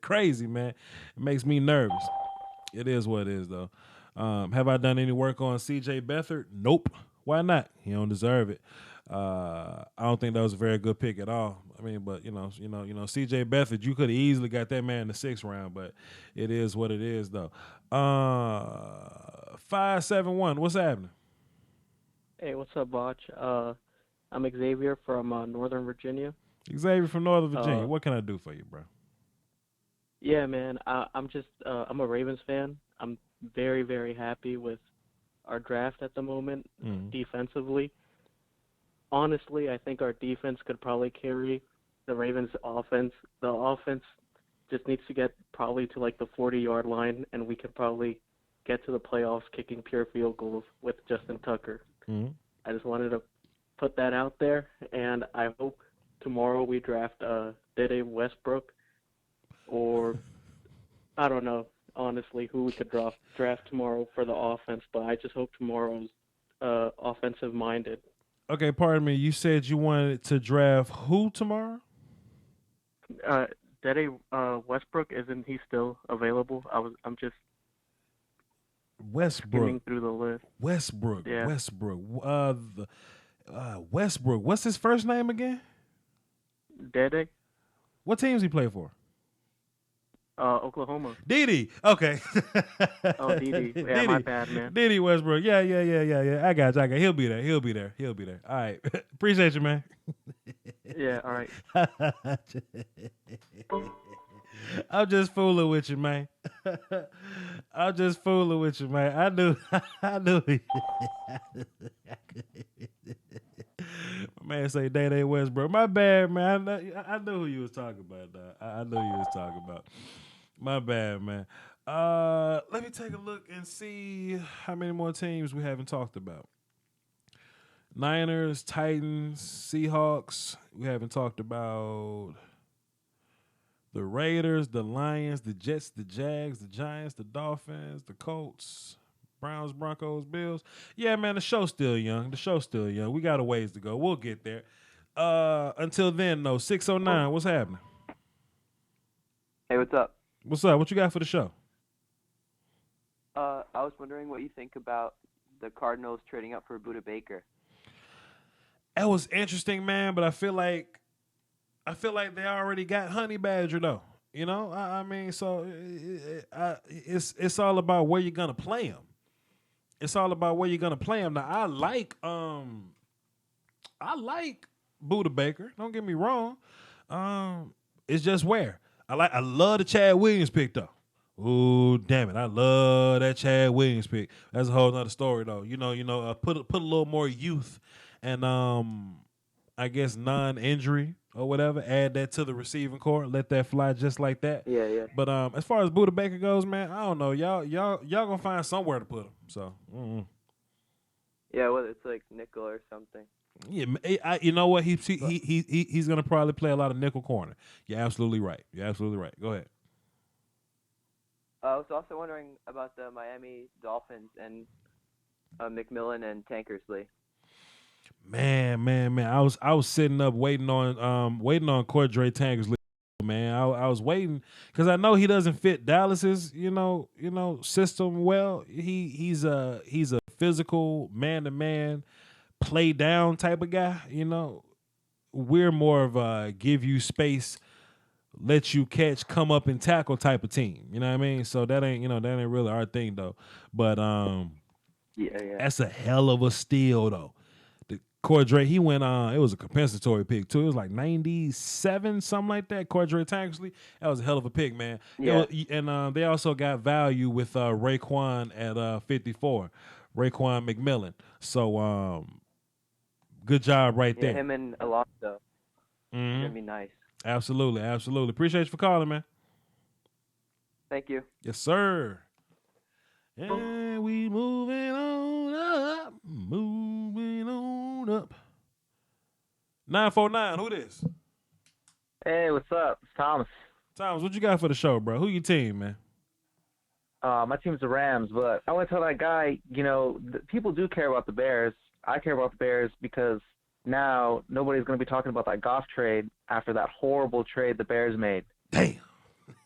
Crazy, man. It makes me nervous. It is what it is, though. Have I done any work on C.J. Beathard? Nope. Why not? He don't deserve it. I don't think that was a very good pick at all. I mean, but C.J. Beathard, you could have easily got that man in the 6th round, but it is what it is, though. 571, what's happening? Hey, what's up, Voch? I'm Xavier from Northern Virginia. Xavier from Northern Virginia. What can I do for you, bro? Yeah, man. I'm a Ravens fan. I'm very, very happy with our draft at the moment, defensively. Honestly, I think our defense could probably carry the Ravens' offense. The offense just needs to get probably to like the 40-yard line, and we could probably get to the playoffs kicking pure field goals with Justin Tucker. I just wanted to put that out there, and I hope tomorrow we draft Dede Westbrook, or I don't know, honestly, who we could draft tomorrow for the offense, but I just hope tomorrow's offensive-minded. Okay, pardon me. You said you wanted to draft who tomorrow? Dede Westbrook, isn't he still available? I'm just Westbrook skimming through the list. Westbrook. Yeah. Westbrook. Westbrook. What's his first name again? Dede. What teams he play for? Oklahoma. Dede. Okay. Oh, Dede. Yeah, my bad, man. Dede Westbrook. Yeah. I got you. He'll be there. All right. Appreciate you, man. Yeah, all right. I'm just fooling with you, man. I'm just fooling with you, man. I knew. I knew. My man say Day Westbrook. My bad, man. I knew who you was talking about, dog. I knew you was talking about. My bad, man. Let me take a look and see how many more teams we haven't talked about. Niners, Titans, Seahawks. We haven't talked about the Raiders, the Lions, the Jets, the Jags, the Giants, the Dolphins, the Colts, Browns, Broncos, Bills. Yeah, man, the show's still young. The show's still young. We got a ways to go. We'll get there. Until then, though, 609, what's happening? Hey, what's up? What's up? What you got for the show? I was wondering what you think about the Cardinals trading up for Buda Baker. That was interesting, man, but I feel like they already got Honey Badger, though. You know, I mean, so it's all about where you're gonna play him. It's all about where you're gonna play him. Now, I like Buda Baker. Don't get me wrong. It's just where I love the Chad Williams pick though. Ooh, damn it! I love that Chad Williams pick. That's a whole nother story though. Put a little more youth and I guess non-injury or whatever. Add that to the receiving core. Let that fly just like that. Yeah. But as far as Buda Baker goes, man, I don't know. Y'all gonna find somewhere to put him. So. Yeah, whether it's like nickel or something. Yeah, you know what? He's gonna probably play a lot of nickel corner. You're absolutely right. Go ahead. I was also wondering about the Miami Dolphins and McMillan and Tankersley. Man. I was sitting up waiting on Cordray Tankersley. Man, I was waiting because I know he doesn't fit Dallas's system well. He's a physical man-to-man play down type of guy. We're more of a give you space, let you catch, come up and tackle type of team. You know what I mean? So that ain't really our thing though. But yeah, that's a hell of a steal though. The Cordray, he went on. It was a compensatory pick too. It was like 97, something like that. Cordray Tankersley, that was a hell of a pick, man. Yeah. And they also got value with Raekwon at 54, Raekwon McMillan. So good job right there. Him and Alonso. Mm-hmm. Gonna be nice. Absolutely. Appreciate you for calling, man. Thank you. Yes, sir. And we moving on up. 949, who this? Hey, what's up? It's Thomas. Thomas, what you got for the show, bro? Who your team, man? My team's the Rams, but I want to tell that guy, people do care about the Bears. I care about the Bears because now nobody's going to be talking about that Goff trade after that horrible trade the Bears made. Damn.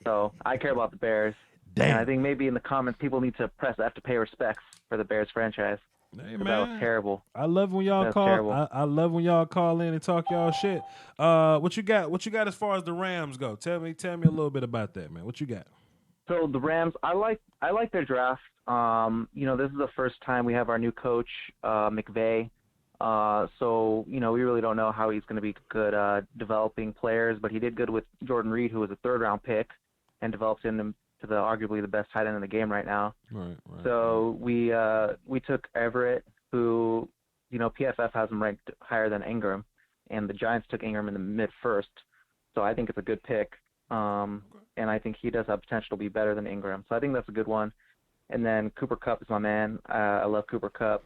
So I care about the Bears. Damn. And I think maybe in the comments people need to press F to pay respects for the Bears franchise. Hey, man. That was terrible. I love when y'all call. I love when y'all call in and talk y'all shit. What you got as far as the Rams go? Tell me a little bit about that, man. What you got? So the Rams, I like their draft. This is the first time we have our new coach, McVay. So we really don't know how he's going to be good developing players, but he did good with Jordan Reed, who was a third-round pick, and developed him to arguably the best tight end in the game right now. Right. So we took Everett, who PFF has him ranked higher than Ingram, and the Giants took Ingram in the mid-first. So I think it's a good pick. And I think he does have potential to be better than Ingram. So I think that's a good one. And then Cooper Kupp is my man. I love Cooper Kupp.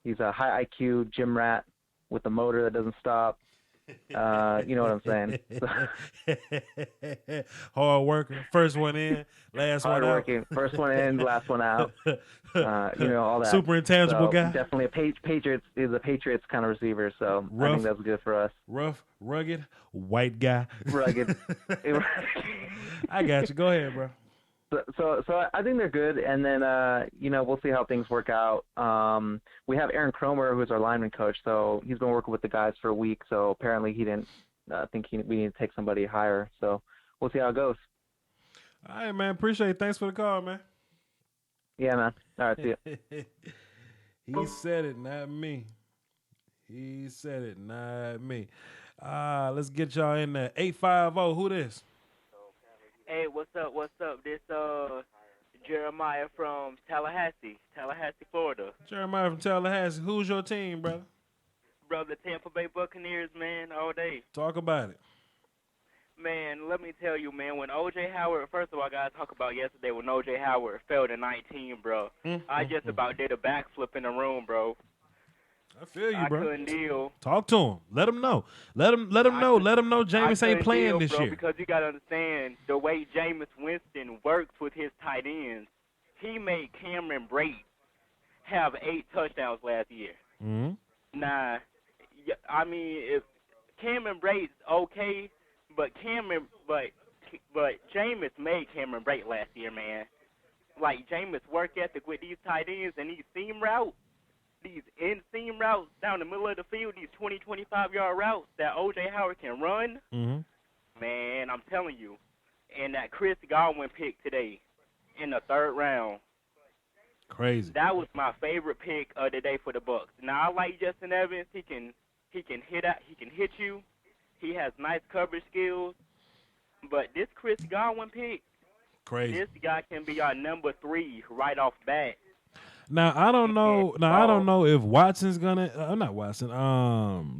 He's a high IQ gym rat with a motor that doesn't stop. You know what I'm saying? Hard worker. First one in, last one out. Hard working. First one in, last one out. All that. Super intangible guy. Definitely a Patriots kind of receiver. So I think that's good for us. Rough, rugged, white guy. Rugged. I got you. Go ahead, bro. So I think they're good, and then we'll see how things work out. We have Aaron Cromer, who's our lineman coach, so he's been working with the guys for a week. So apparently he didn't think we need to take somebody higher. So we'll see how it goes. All right, man. Appreciate it. Thanks for the call, man. Yeah, man. All right, see ya. He said it, not me. Let's get y'all in there. 850. Who this? Hey, what's up? What's up? This Jeremiah from Tallahassee, Florida. Jeremiah from Tallahassee. Who's your team, brother? Brother, Tampa Bay Buccaneers, man, all day. Talk about it. Man, let me tell you, man, when O.J. Howard, first of all, I got to talk about yesterday when O.J. Howard fell to 19, bro. I just about did a backflip in the room, bro. I feel you, I bro. couldn't deal. Talk to him. Let him know. Let him know. Let him know Jameis ain't playing this bro, year. Because you got to understand, the way Jameis Winston works with his tight ends, he made Cameron Brate have 8 touchdowns last year. Mm-hmm. Nah, I mean, if Cameron Brate's okay, but Jameis made Cameron Brate last year, man. Like, Jameis' work ethic with these tight ends and these seam routes, these in-seam routes down the middle of the field, these 20, 25-yard routes that O.J. Howard can run, man, I'm telling you. And that Chris Godwin pick today in the 3rd round. Crazy. That was my favorite pick of the day for the Bucs. Now, I like Justin Evans. He can hit you. He has nice coverage skills. But this Chris Godwin pick, crazy. This guy can be our number 3 right off bat. Now I don't know. I don't know if Watson's gonna. Not Watson.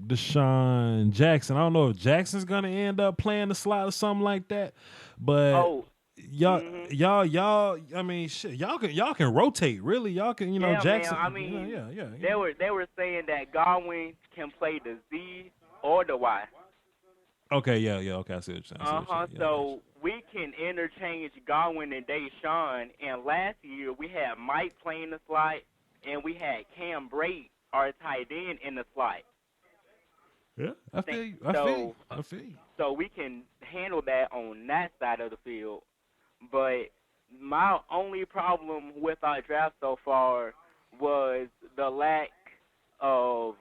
Deshaun Jackson. I don't know if Jackson's gonna end up playing the slot or something like that. But y'all. I mean, shit. Y'all can rotate. Really, y'all can. Jackson. Man, I mean, yeah. They were saying that Godwin can play the Z or the Y. Okay, yeah. Okay, I see what you're saying. So we can interchange Godwin and Deshaun. And last year we had Mike playing the slot, and we had Cam Brate, our tight end, in the slot. Yeah, I feel you. So we can handle that on that side of the field. But my only problem with our draft so far was the lack of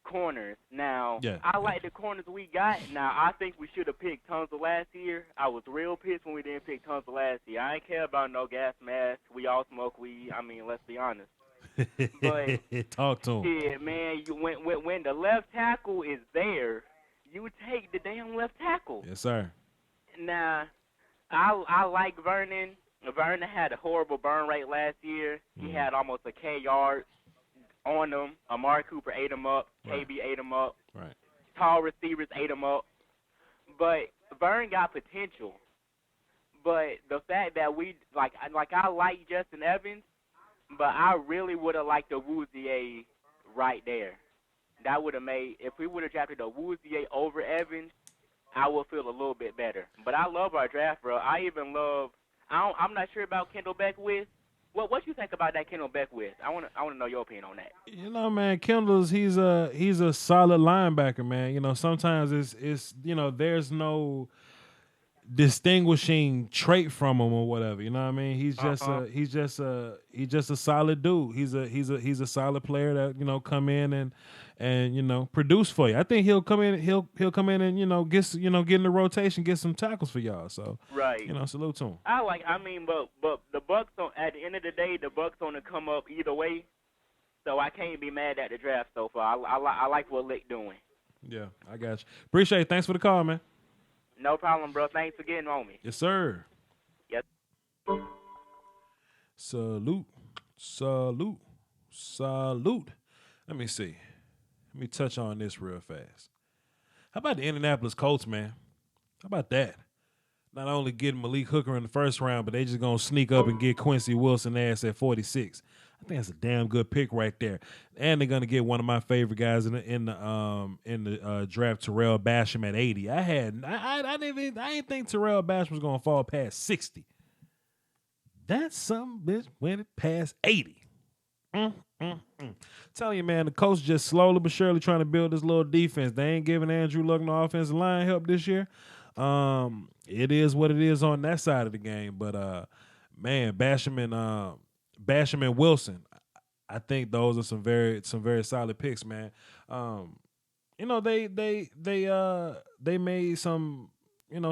corners. Now, I like the corners we got. Now, I think we should have picked Tunsil last year. I was real pissed when we didn't pick Tunsil last year. I ain't care about no gas mask. We all smoke weed. I mean, let's be honest. But talk to him. Yeah, man. When the left tackle is there, you take the damn left tackle. Yes, sir. Now, I like Vernon. Vernon had a horrible burn rate last year. He had almost a K yard on him. Amari Cooper ate him up. KB ate him up. Right. Tall receivers ate him up. But Vern got potential. But the fact that I like Justin Evans, but I really would have liked a Wouzier right there. That would have made, if we would have drafted a Wouzier over Evans, I would feel a little bit better. But I love our draft, bro. I even love, I'm not sure about Kendall Beckwith. What you think about that Kendall Beckwith? I want to know your opinion on that. Man, Kendall's he's a solid linebacker, man. Sometimes it's there's no distinguishing trait from him or whatever. You know what I mean? He's just a solid dude. He's a solid player that come in and produce for you. I think he'll come in and get in the rotation, get some tackles for y'all. So right, salute to him. But the Bucs at the end of the day, the Bucs gonna come up either way. So I can't be mad at the draft so far. I like what Lick doing. Yeah, I got you. Appreciate it. Thanks for the call, man. No problem, bro. Thanks for getting on me. Yes, sir. Yes. Salute. Let me see. Let me touch on this real fast. How about the Indianapolis Colts, man? How about that? Not only getting Malik Hooker in the first round, but they just gonna sneak up and get Quincy Wilson ass at 46. I think that's a damn good pick right there. And they're gonna get one of my favorite guys in the draft, Terrell Basham at 80. I didn't think Terrell Basham was gonna fall past 60. That some bitch went past 80. Tell you, man, the coach just slowly but surely trying to build this little defense. They ain't giving Andrew Luck no offensive line help this year. It is what it is on that side of the game. But man, Basham and Wilson, I think those are some very solid picks, man. They made some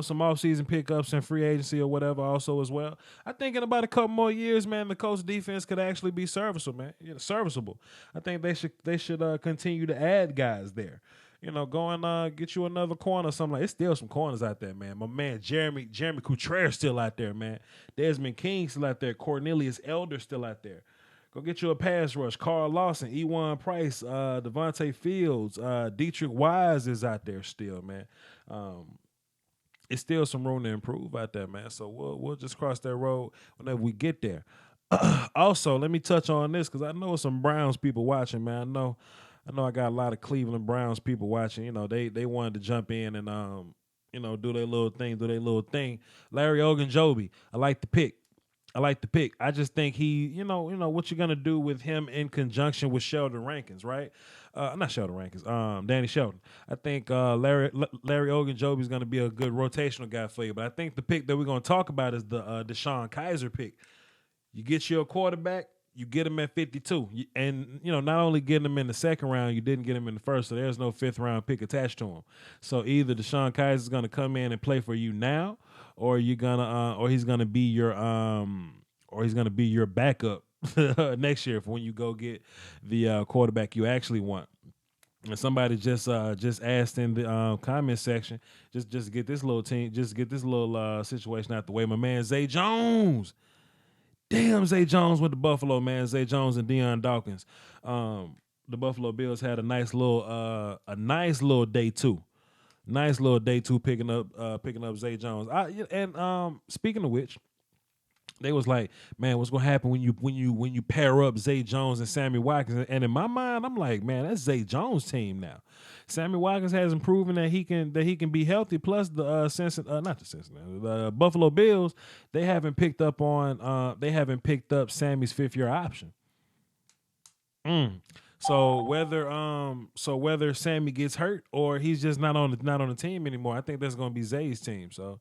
some offseason pickups and free agency or whatever also as well. I think in about a couple more years, man, the Colts defense could actually be serviceable, man. Serviceable. I think they should continue to add guys there. go and get you another corner or something. It's still some corners out there, man. My man Jeremy Coutreras still out there, man. Desmond King still out there. Cornelius Elder still out there. Go get you a pass rush. Carl Lawson, Ewan Price, Devontae Fields, Dietrich Wise is out there still, man. It's still some room to improve out there, man. So we'll just cross that road whenever we get there. Also, let me touch on this because I know some Browns people watching, man. I know I got a lot of Cleveland Browns people watching. They wanted to jump in and do their little thing. Larry Ogunjobi, I like the pick. I just think he, what you're gonna do with him in conjunction with Sheldon Rankins, right? Not Sheldon Rankins, Danny Shelton. I think Larry Ogunjobi is gonna be a good rotational guy for you. But I think the pick that we're gonna talk about is the Deshaun Kaiser pick. You get your quarterback, you get him at 52, and not only getting him in the second round, you didn't get him in the first, so there's no fifth round pick attached to him. So either Deshaun Kaiser is gonna come in and play for you now, or you're gonna, or he's gonna be your backup next year for when you go get the quarterback you actually want. And somebody just asked in the comment section, just get this little situation out the way. My man Zay Jones. Damn, Zay Jones with the Buffalo, man. Zay Jones and Deion Dawkins. The Buffalo Bills had a nice little day two. Nice little day two picking up Zay Jones. Speaking of which, they was like, man, what's gonna happen when you pair up Zay Jones and Sammy Watkins? And in my mind, I'm like, man, that's Zay Jones' team now. Sammy Watkins hasn't proven that he can be healthy. Plus the the Buffalo Bills, they haven't picked up Sammy's fifth year option. So whether Sammy gets hurt or he's just not on the team anymore, I think that's gonna be Zay's team. So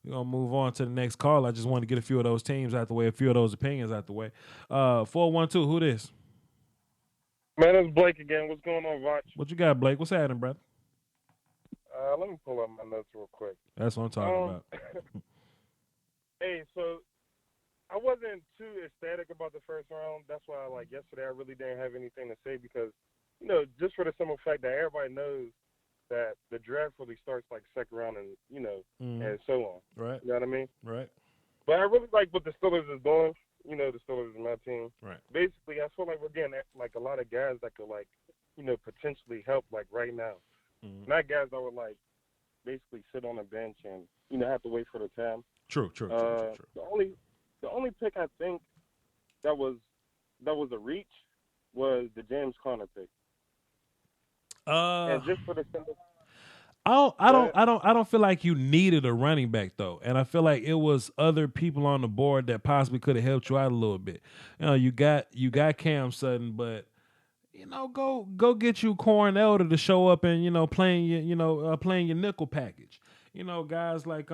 we're going to move on to the next call. I just wanted to get a few of those teams out the way, a few of those opinions out the way. 412, who this? Man, it's Blake again. What's going on, Voch? What you got, Blake? What's happening, brother? Let me pull up my notes real quick. That's what I'm talking about. Hey, so I wasn't too ecstatic about the first round. That's why, yesterday I really didn't have anything to say because, just for the simple fact that everybody knows that the draft really starts second round and and so on. Right. You know what I mean? Right. But I really like what the Steelers is doing. The Steelers is my team. Right. Basically, I feel like we're getting a lot of guys that could potentially help right now. Mm-hmm. Not guys that would basically sit on a bench and have to wait for the time. True. The only pick I think that was a reach was the James Conner pick. And just for the simple, I don't feel like you needed a running back though, and I feel like it was other people on the board that possibly could have helped you out a little bit. You got Cam Sutton, but go get you Corn Elder to show up and playing your nickel package. Guys like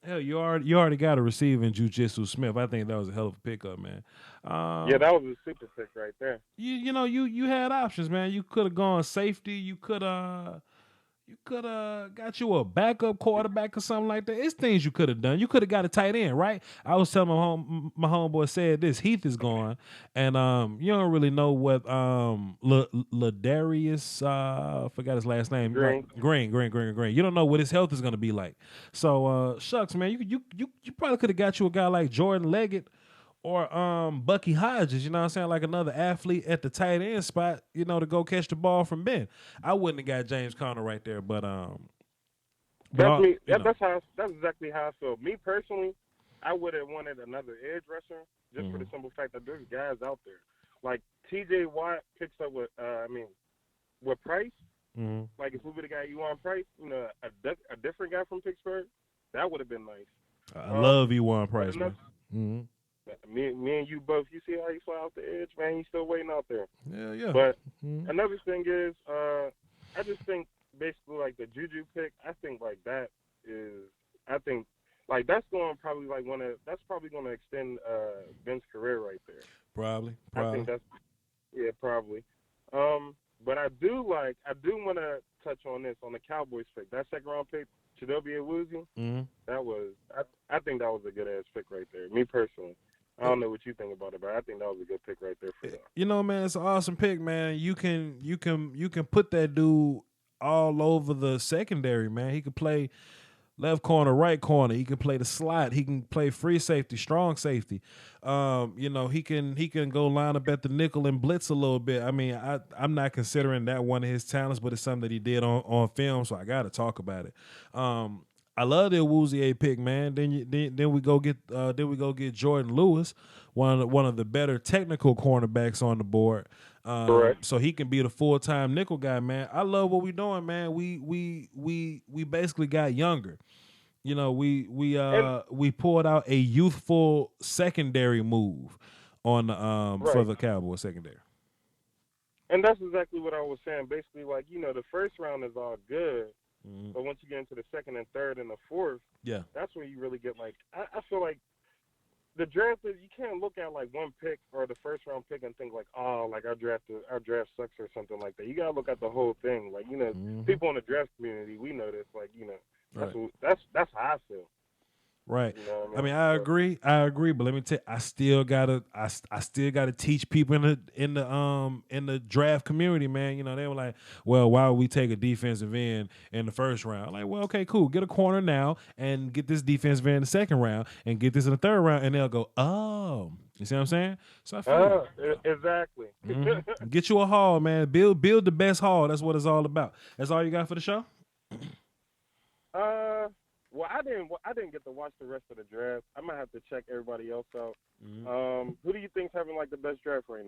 hell, you already got a receiver in Jiu-Jitsu Smith. I think that was a hell of a pickup, man. Yeah, that was a super pick right there. You had options, man. You could have gone safety. You could have got you a backup quarterback or something like that. It's things you could have done. You could have got a tight end, right? I was telling my homeboy said this. Heath is gone, and you don't really know what Ladarius forgot his last name. Green. You don't know what his health is going to be like. So shucks, man. You probably could have got you a guy like Jordan Leggett or Bucky Hodges, you know what I'm saying? Like another athlete at the tight end spot, to go catch the ball from Ben. I wouldn't have got James Conner right there, but that's exactly how I feel. Me personally, I would have wanted another edge rusher just for the simple fact that there's guys out there. Like TJ Watt picks up with Price. Mm-hmm. Like if we would have got Ewan Price, a different guy from Pittsburgh, that would have been nice. I love Ewan Price, man. Mm-hmm. Me and you both, you see how he fly off the edge, man? He's still waiting out there. Yeah. But another thing is, I just think basically the Juju pick, I think that's going probably that's probably going to extend Ben's career right there. Probably. I think probably. But I do want to touch on this on the Cowboys pick. That second round pick, Chidobe Awuzie, mm-hmm. I think that was a good ass pick right there. Me personally. I don't know what you think about it, but I think that was a good pick right there for y'all. You know, man, it's an awesome pick, man. You can put that dude all over the secondary, man. He could play left corner, right corner. He can play the slot. He can play free safety, strong safety. You know, he can go line up at the nickel and blitz a little bit. I mean, I'm not considering that one of his talents, but it's something that he did on film, so I got to talk about it. I love the Awuzie pick, man. Then we go get Jordan Lewis, one of the better technical cornerbacks on the board. So he can be the full-time nickel guy, man. I love what we're doing, man. We basically got younger. You know, we pulled out a youthful secondary move on for the Cowboys secondary. And that's exactly what I was saying. Basically, like, you know, the first round is all good, but once you get into the second and third and the fourth, that's where you really get, like, I feel like the draft is, you can't look at like one pick or the first round pick and think like, oh, like our draft sucks or something like that. You gotta look at the whole thing. Like, you know, people in the draft community, we know this. Like, you know, that's how I feel. Right. You know what I mean, I agree, but let me tell you, I still gotta teach people in the draft community, man. You know, they were like, well, why would we take a defensive end in the first round? Like, well, okay, cool. Get a corner now and get this defensive end in the second round and get this in the third round, and they'll go, oh. You see what I'm saying? So I feel exactly. Get you a haul, man. Build the best haul. That's what it's all about. That's all you got for the show? Well, I didn't get to watch the rest of the draft. I might have to check everybody else out. Who do you think's having like the best draft right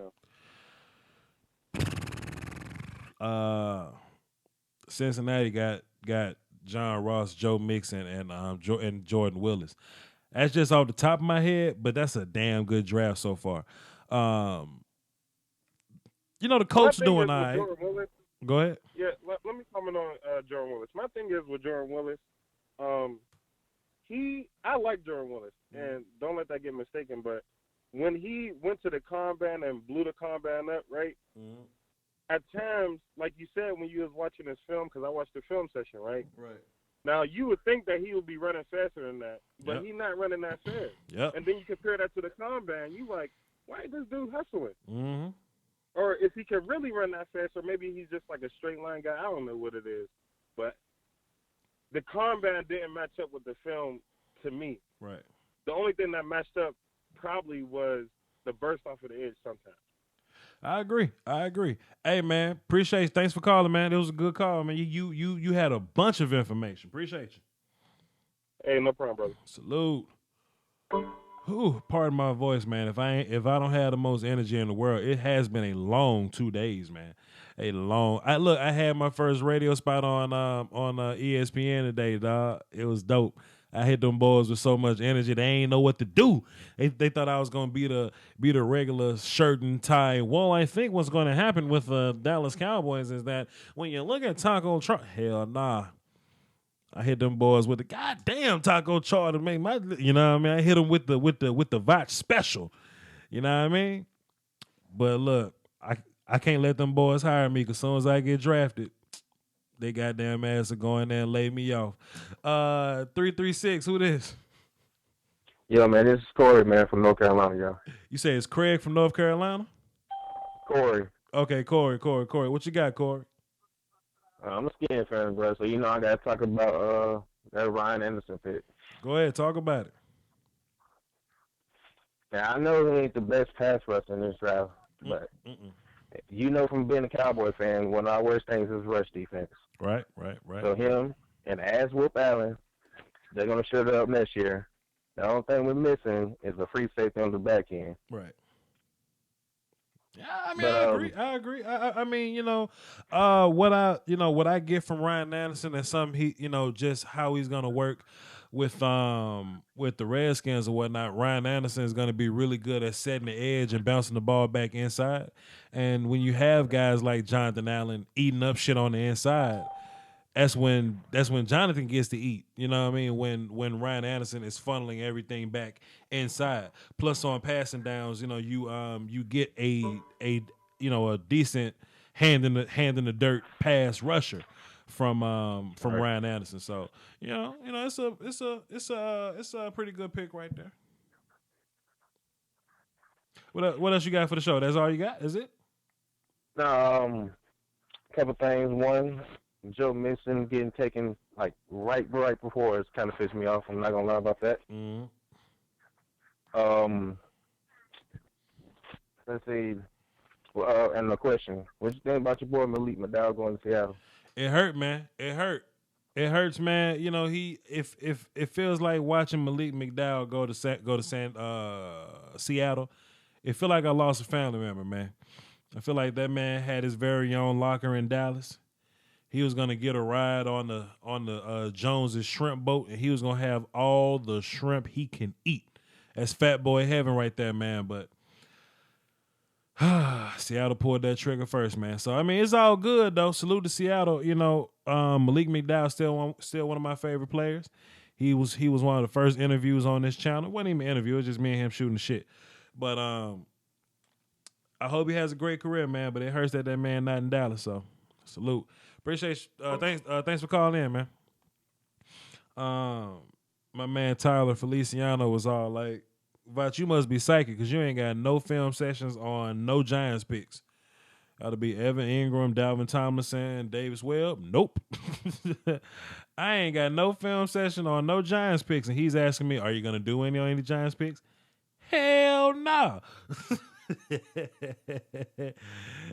now? Cincinnati got John Ross, Joe Mixon, and Jordan Willis. That's just off the top of my head, but that's a damn good draft so far. You know, the coach doing all right. Go ahead. Yeah, let me comment on Jordan Willis. My thing is with Jordan Willis, I like Jordan Willis, and don't let that get mistaken, but when he went to the combine and blew the combine up, right, at times, like you said when you was watching this film, because I watched the film session, right? Right. Now, you would think that he would be running faster than that, but he's not running that fast. Yep. And then you compare that to the combine, you like, why is this dude hustling? Mm-hmm. Or if he can really run that fast, or maybe he's just like a straight line guy. I don't know what it is. But the combine didn't match up with the film to me. Right. The only thing that matched up probably was the burst off of the edge sometimes. I agree. Hey, man, appreciate you. Thanks for calling, man. It was a good call, man. You had a bunch of information. Appreciate you. Hey, no problem, brother. Salute. Whew, pardon my voice, man. If I don't have the most energy in the world, it has been a long 2 days, man. I had my first radio spot on ESPN today, dog. It was dope. I hit them boys with so much energy they ain't know what to do. They thought I was gonna be the regular shirt and tie. Well, I think what's gonna happen with the Dallas Cowboys is that when you look at Taco Chart, hell nah. I hit them boys with the goddamn Taco Chart to make my, you know what I mean? I hit them with the Voch special. You know what I mean? But look, I can't let them boys hire me because as soon as I get drafted, they goddamn ass are going there and lay me off. 336, who this? Yo, man, this is Corey, man, from North Carolina, yo. You say it's Craig from North Carolina? Corey. Okay, Corey. What you got, Corey? I'm a Skins fan, bro, so you know I got to talk about that Ryan Anderson pick. Go ahead, talk about it. Now, I know he ain't the best pass rusher in this draft, but you know from being a Cowboy fan, one of our worst things is rush defense. Right. So him and Whoop Allen, they're going to shut it up next year. The only thing we're missing is a free safety on the back end. Right. Yeah, I mean, I agree. I mean, what I get from Ryan Anderson and some just how he's gonna work with the Redskins or whatnot. Ryan Anderson is gonna be really good at setting the edge and bouncing the ball back inside. And when you have guys like Jonathan Allen eating up shit on the inside, that's when Jonathan gets to eat. You know what I mean? When Ryan Anderson is funneling everything back inside. Plus on passing downs, you get a decent hand in the dirt pass rusher from Ryan Anderson. So it's a pretty good pick right there. What else you got for the show? That's all you got? Is it? No, couple things. One, Joe Mixon getting taken like right before it's kind of pissed me off. I'm not gonna lie about that. Mm-hmm. Let's see. Well, and the question: what you think about your boy Malik McDowell going to Seattle? It hurt, man. It hurt. It hurts, man. You know, if it feels like watching Malik McDowell go to Seattle, it feel like I lost a family member, man. I feel like that man had his very own locker in Dallas. He was gonna get a ride on the Jones's shrimp boat, and he was gonna have all the shrimp he can eat. That's fat boy heaven right there, man. But Seattle pulled that trigger first, man. So I mean, it's all good though. Salute to Seattle. You know, Malik McDowell still one of my favorite players. He was one of the first interviews on this channel. It wasn't even an interview. It was just me and him shooting the shit. But I hope he has a great career, man. But it hurts that man not in Dallas. So salute. Appreciate you. Thanks for calling in, man. My man Tyler Feliciano was all like, "Voch, you must be psychic because you ain't got no film sessions on no Giants picks. That'll be Evan Ingram, Dalvin Tomlinson, Davis Webb. Nope. I ain't got no film session on no Giants picks." And he's asking me, "Are you gonna do any on any Giants picks?" Hell no.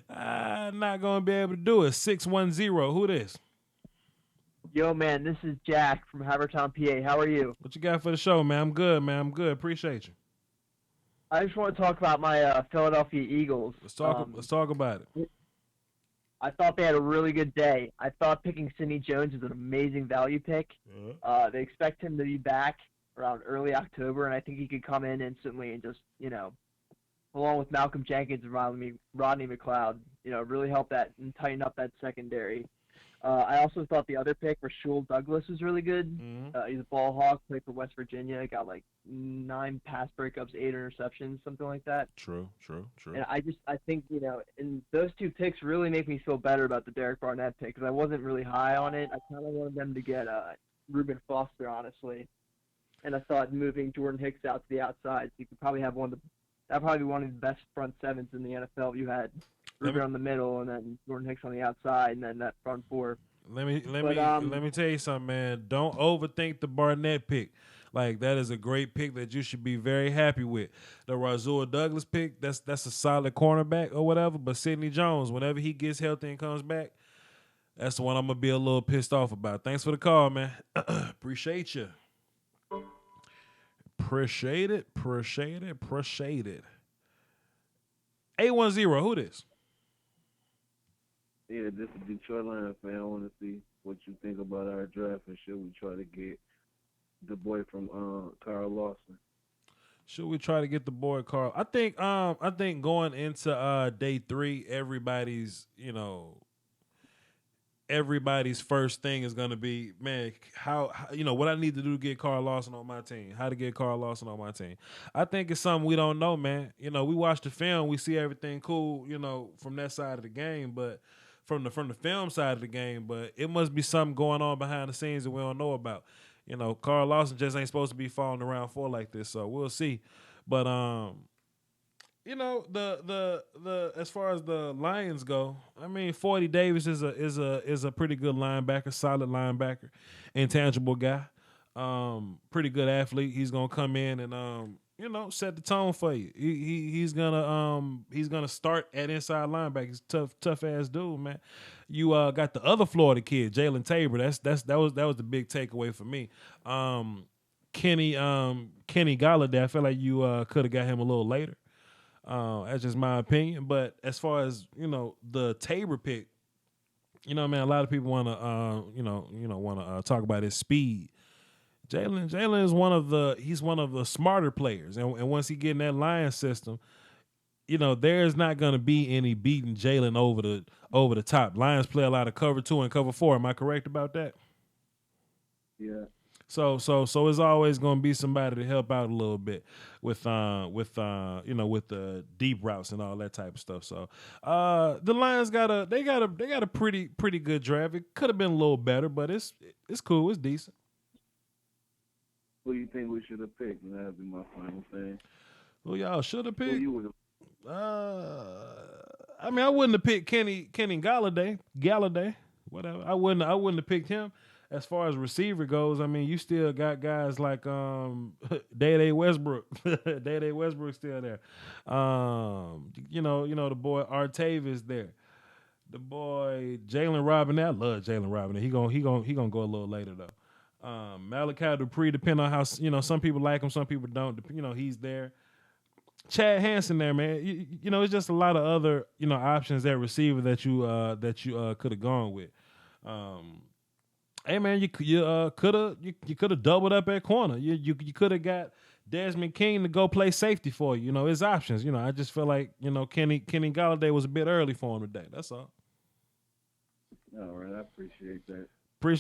I'm not gonna be able to do it. 610. Who this? Yo, man, this is Jack from Havertown, PA. How are you? What you got for the show, man? I'm good, man. I'm good. Appreciate you. I just want to talk about my Philadelphia Eagles. Let's talk about it. I thought they had a really good day. I thought picking Sidney Jones is an amazing value pick. They expect him to be back around early October, and I think he could come in instantly and just, along with Malcolm Jenkins and Rodney McLeod, really help that and tighten up that secondary. I also thought the other pick, Rasul Douglas, was really good. He's a ball hawk, played for West Virginia, got like 9 pass breakups, 8 interceptions, something like that. True. And I think, and those 2 picks really make me feel better about the Derek Barnett pick because I wasn't really high on it. I kind of wanted them to get Reuben Foster, honestly. And I thought moving Jordan Hicks out to the outside, so you could probably have that'd probably be one of the best front sevens in the NFL if you had Ruger on the middle and then Jordan Hicks on the outside and then that front 4. Let me tell you something, man. Don't overthink the Barnett pick. Like, that is a great pick that you should be very happy with. The Rasul Douglas pick, that's a solid cornerback or whatever. But Sidney Jones, whenever he gets healthy and comes back, that's the one I'm gonna be a little pissed off about. Thanks for the call, man. Appreciate you. Appreciate it. 810, who this? Yeah, this is Detroit Lions fan. I want to see what you think about our draft and should we try to get the boy from Carl Lawson. Should we try to get the boy Carl? I think going into day 3, everybody's first thing is gonna be, man, how what I need to do to get Carl Lawson on my team. How to get Carl Lawson on my team. I think it's something we don't know, man. We watch the film, we see everything cool, from that side of the game, but from the film side of the game, but it must be something going on behind the scenes that we don't know about. Carl Lawson just ain't supposed to be falling around 4 like this, so we'll see. But the as far as the Lions go, I mean, 40 Davis is a pretty good linebacker, solid linebacker, intangible guy, pretty good athlete. He's gonna come in and set the tone for you. He's gonna start at inside linebacker. He's tough ass dude, man. You got the other Florida kid, Jalen Tabor. That was the big takeaway for me. Kenny Galladay, I feel like you could have got him a little later. That's just my opinion. But as far as the Tabor pick, man, a lot of people want to talk about his speed. Jalen is one of the smarter players, and once he get in that Lions system, there's not going to be any beating Jalen over the top. Lions play a lot of cover 2 and cover 4. Am I correct about that? Yeah. So it's always going to be somebody to help out a little bit with the deep routes and all that type of stuff. So the Lions got a pretty good draft. It could have been a little better, but it's cool. It's decent. Who do you think we should have picked? And that'd be my final thing. Who y'all should have picked? I mean, I wouldn't have picked Kenny Galladay, whatever. I wouldn't have picked him. As far as receiver goes, I mean, you still got guys like Day Westbrook. Day Westbrook's still there. You know the boy Artavis there. The boy Jalen Robinette. I love Jalen Robinette. He gonna go a little later though. Malachi Dupree, depending on how some people like him, some people don't. He's there. Chad Hansen there, man. You know, it's just a lot of other options at receiver that you could have gone with. Hey man, you could have doubled up at corner. You could have got Desmond King to go play safety for you. You know, his options. You know, I just feel like Kenny Galladay was a bit early for him today. That's all. All right, I appreciate that.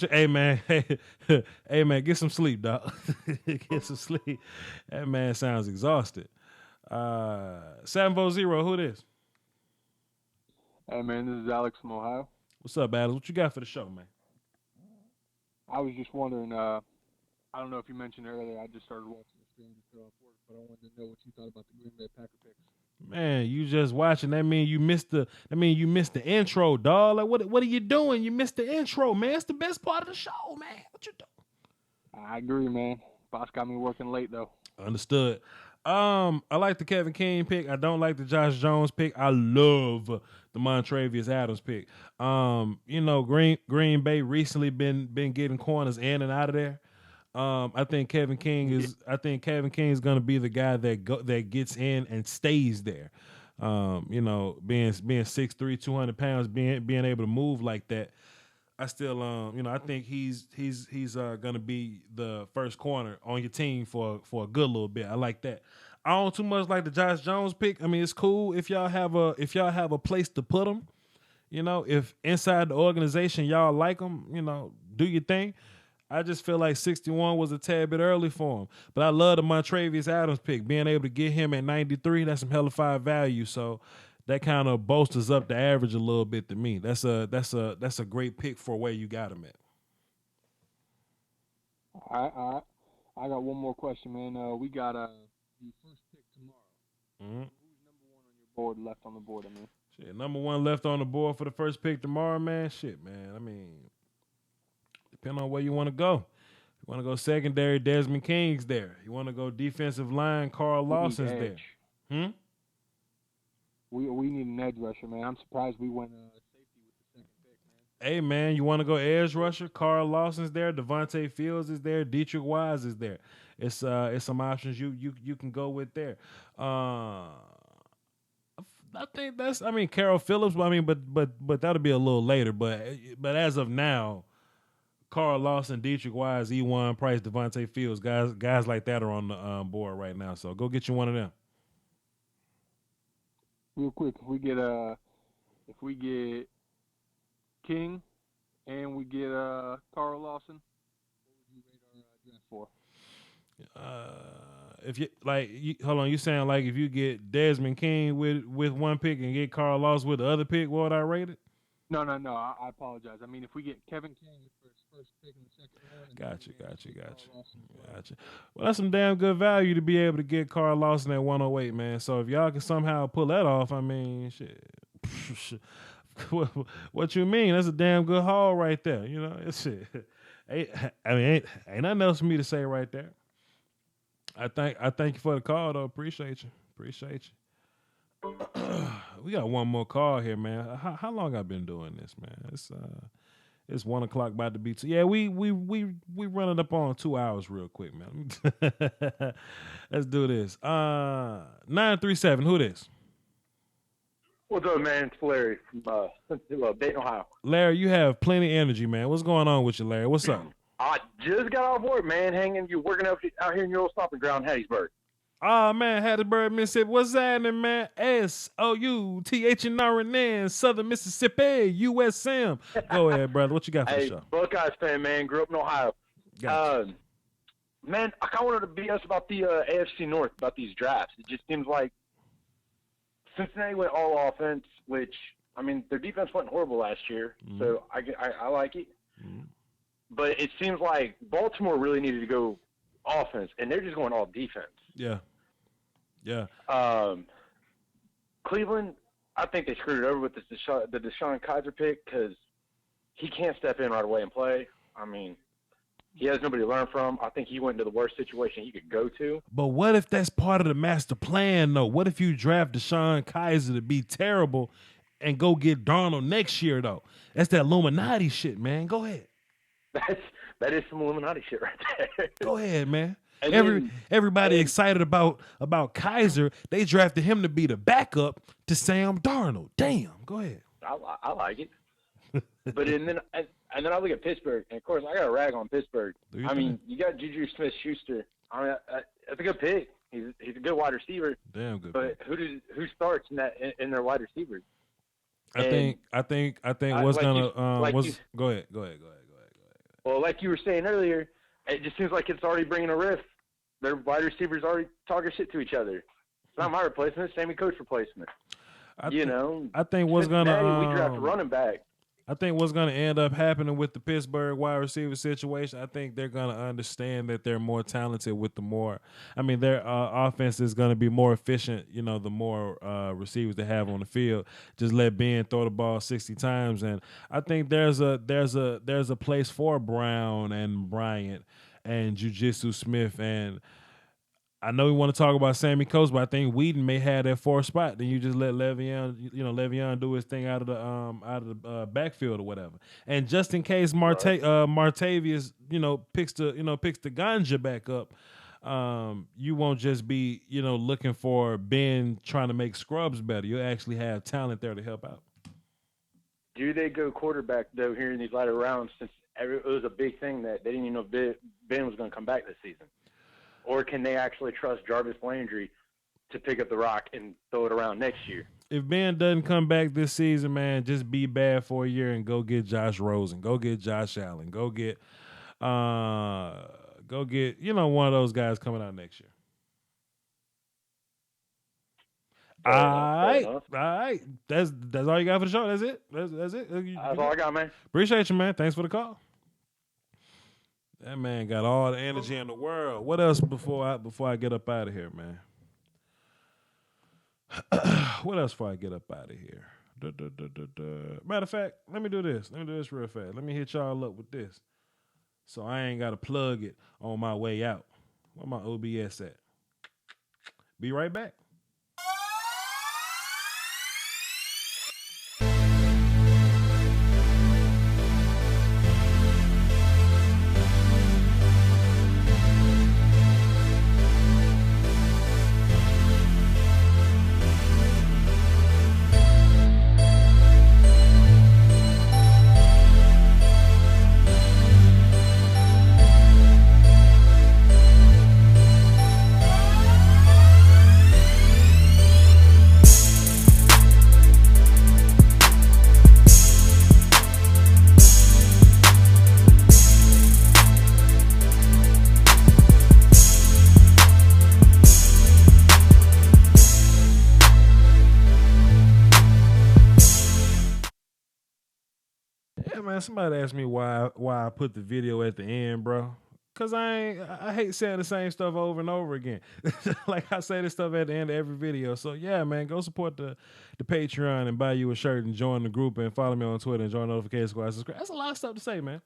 Hey man, hey man, get some sleep, dog. Get some sleep. That man sounds exhausted. 740, who this? Hey man, this is Alex from Ohio. What's up, Alex? What you got for the show, man? I was just wondering, I don't know if you mentioned earlier, I just started watching the stream to show off work, but I wanted to know what you thought about the Green Bay Packer picks. Man, you just watching. That mean you missed the intro, dog. Like what are you doing? You missed the intro, man. It's the best part of the show, man. What you doing? I agree, man. Boss got me working late though. Understood. I like the Kevin King pick. I don't like the Josh Jones pick. I love the Montravius Adams pick. Green Bay recently been getting corners in and out of there. I think Kevin King is going to be the guy that gets in and stays there. Being 6'3", 200 pounds, being able to move like that. I still, I think he's gonna be the first corner on your team for a good little bit. I like that. I don't too much like the Josh Jones pick. I mean, it's cool if y'all have a place to put him. If inside the organization y'all like him, do your thing. I just feel like 61 was a tad bit early for him. But I love the Montravius Adams pick. Being able to get him at 93, that's some hellified value. So that kind of bolsters up the average a little bit to me. That's a great pick for where you got him at. All right. I got one more question, man. We got the first pick tomorrow. Mm-hmm. Who's number one on your board, left on the board, I mean? Shit, number one left on the board for the first pick tomorrow, man. Shit, man. I mean, depending on where you want to go. You want to go secondary, Desmond King's there. You want to go defensive line, Carl Lawson's there. We need an edge rusher, man. I'm surprised we went safety with the second pick, man. Hey, man, you want to go edge rusher? Carl Lawson's there. Devontae Fields is there. Dietrich Wise is there. It's some options you can go with there. I think Carol Phillips. But that'll be a little later. But as of now, Carl Lawson, Dietrich Wise, E1 Price, Devontae Fields, guys like that are on the board right now. So go get you one of them. Real quick, if we get King and we get Carl Lawson, what would you rate our draft for? If you hold on, you saying like if you get Desmond King with one pick and get Carl Lawson with the other pick, what would I rate it? No. I apologize. I mean, if we get Kevin King for his first pick in the second round. Gotcha. Well, that's some damn good value to be able to get Carl Lawson at 108, man. So if y'all can somehow pull that off, I mean, shit. What you mean? That's a damn good haul right there. It's shit. Ain't nothing else for me to say right there. I thank you for the call, though. Appreciate you. We got one more call here, man. How long I been doing this, man? It's 1 o'clock about to be 2. Yeah, we running up on 2 hours real quick, man. Let's do this. 937. Who this? What's up, man? It's Larry from Dayton, Ohio. Larry, you have plenty of energy, man. What's going on with you, Larry? What's up? I just got off work, man. You working out here in your old stomping ground, Hattiesburg. Oh, man, Hattiesburg, Mississippi. What's happening, man? SOUTHNRNN, Southern Mississippi, USM. Go ahead, brother. What you got for the show? Buckeyes fan, man. Grew up in Ohio. Gotcha. Man, I kind of wanted to BS about the AFC North, about these drafts. It just seems like Cincinnati went all offense, which, I mean, their defense wasn't horrible last year, so I like it. But it seems like Baltimore really needed to go offense, and they're just going all defense. Yeah. I Cleveland, I think they screwed it over with the Deshaun Kaiser pick because he can't step in right away and play. I mean, he has nobody to learn from. I think he went into the worst situation he could go to. But what if that's part of the master plan, though? What if you draft Deshaun Kaiser to be terrible and go get Darnold next year, though? That's that Illuminati shit, man. Go ahead. That is some Illuminati shit right there. Go ahead, man. And Everybody excited about Kaiser. They drafted him to be the backup to Sam Darnold. Damn. Go ahead. I like it. But and then I look at Pittsburgh, and of course I got to rag on Pittsburgh. I mean, you got Juju Smith-Schuster. I mean, that's a good pick. He's a good wide receiver. Damn good. But who starts in their wide receivers? I think what's go ahead. Well, like you were saying earlier, it just seems like it's already bringing a rift. Their wide receivers already talking shit to each other. It's not my replacement, it's Sammy Coach replacement. I think what's gonna we draft a running back. I think what's going to end up happening with the Pittsburgh wide receiver situation, I think they're going to understand that they're more talented with the more. I mean, their offense is going to be more efficient. You know, the more receivers they have on the field. Just let Ben throw the ball 60 times, and I think there's a place for Brown and Bryant and Jiu-Jitsu Smith and. I know we want to talk about Sammy Coates, but I think Whedon may have that fourth spot. Then you just let Le'Veon do his thing out of the backfield or whatever. And just in case Martavius, picks the ganja back up, you won't just be looking for Ben trying to make scrubs better. You'll actually have talent there to help out. Do they go quarterback though here in these latter rounds? Since it was a big thing that they didn't even know Ben was going to come back this season. Or can they actually trust Jarvis Landry to pick up the rock and throw it around next year? If Ben doesn't come back this season, man, just be bad for a year and go get Josh Rosen. Go get Josh Allen. Go get one of those guys coming out next year. All right. That's all you got for the show. That's it. That's it. That's all I got, man. Appreciate you, man. Thanks for the call. That man got all the energy in the world. What else before I get up out of here, man? What else before I get up out of here? Matter of fact, let me do this. Let me do this real fast. Let me hit y'all up with this. So I ain't got to plug it on my way out. Where my OBS at? Be right back. Somebody asked me why I put the video at the end, bro. Cause I hate saying the same stuff over and over again. Like I say this stuff at the end of every video. So yeah, man, go support the Patreon and buy you a shirt and join the group and follow me on Twitter and join the notification squad. Subscribe. That's a lot of stuff to say, man.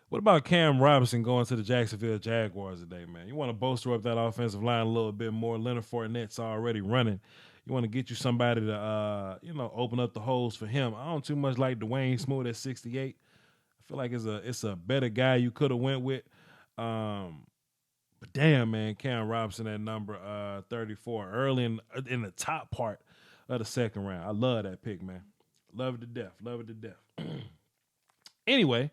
What about Cam Robinson going to the Jacksonville Jaguars today, man? You want to bolster up that offensive line a little bit more. Leonard Fournette's already running. You want to get you somebody to, open up the holes for him. I don't too much like Dwayne Smoot at 68. I feel like it's a better guy you could have went with. But damn, man, Cam Robinson at number 34 early in the top part of the second round. I love that pick, man. Love it to death. Love it to death. Anyway,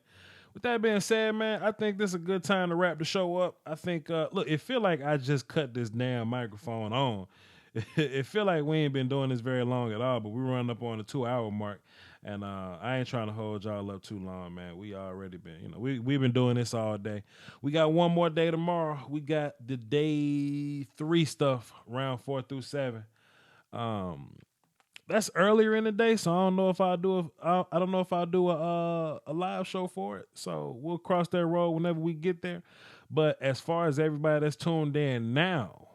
with that being said, man, I think this is a good time to wrap the show up. I think, look, it feel like I just cut this damn microphone on. It feel like we ain't been doing this very long at all, but we're running up on the 2-hour mark, and I ain't trying to hold y'all up too long, man. We already been, we've been doing this all day. We got one more day tomorrow. We got the day 3 stuff, round 4 through 7. That's earlier in the day, so I don't know if I'll do a live show for it. So we'll cross that road whenever we get there. But as far as everybody that's tuned in now,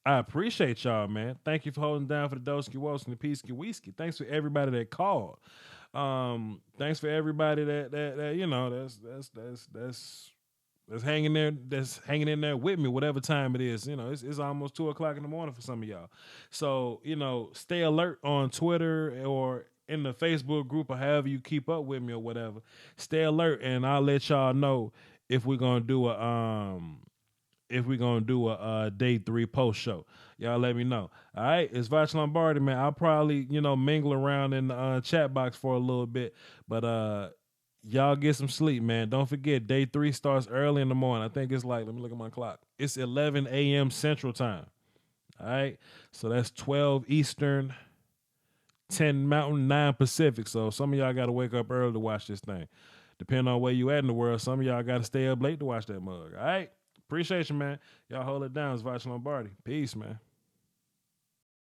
I appreciate y'all, man. Thank you for holding down for the Doski Woski and the Peasky Whiskey. Thanks for everybody that called. Thanks for everybody that you know that's hanging there, that's hanging in there with me, whatever time it is. You know, it's almost 2:00 in the morning for some of y'all. So, you know, stay alert on Twitter or in the Facebook group or however you keep up with me or whatever. Stay alert, and I'll let y'all know if we're gonna do a day 3 post show. Y'all let me know. All right, it's Voch Lombardi, man. I'll probably, you know, mingle around in the chat box for a little bit, but y'all get some sleep, man. Don't forget, day 3 starts early in the morning. I think it's like, let me look at my clock. It's 11 a.m. Central Time. All right, so that's 12 Eastern, 10 Mountain, 9 Pacific. So some of y'all got to wake up early to watch this thing. Depending on where you at in the world, some of y'all got to stay up late to watch that mug. All right, appreciate you, man. Y'all hold it down. It's Voch Lombardi. Peace, man.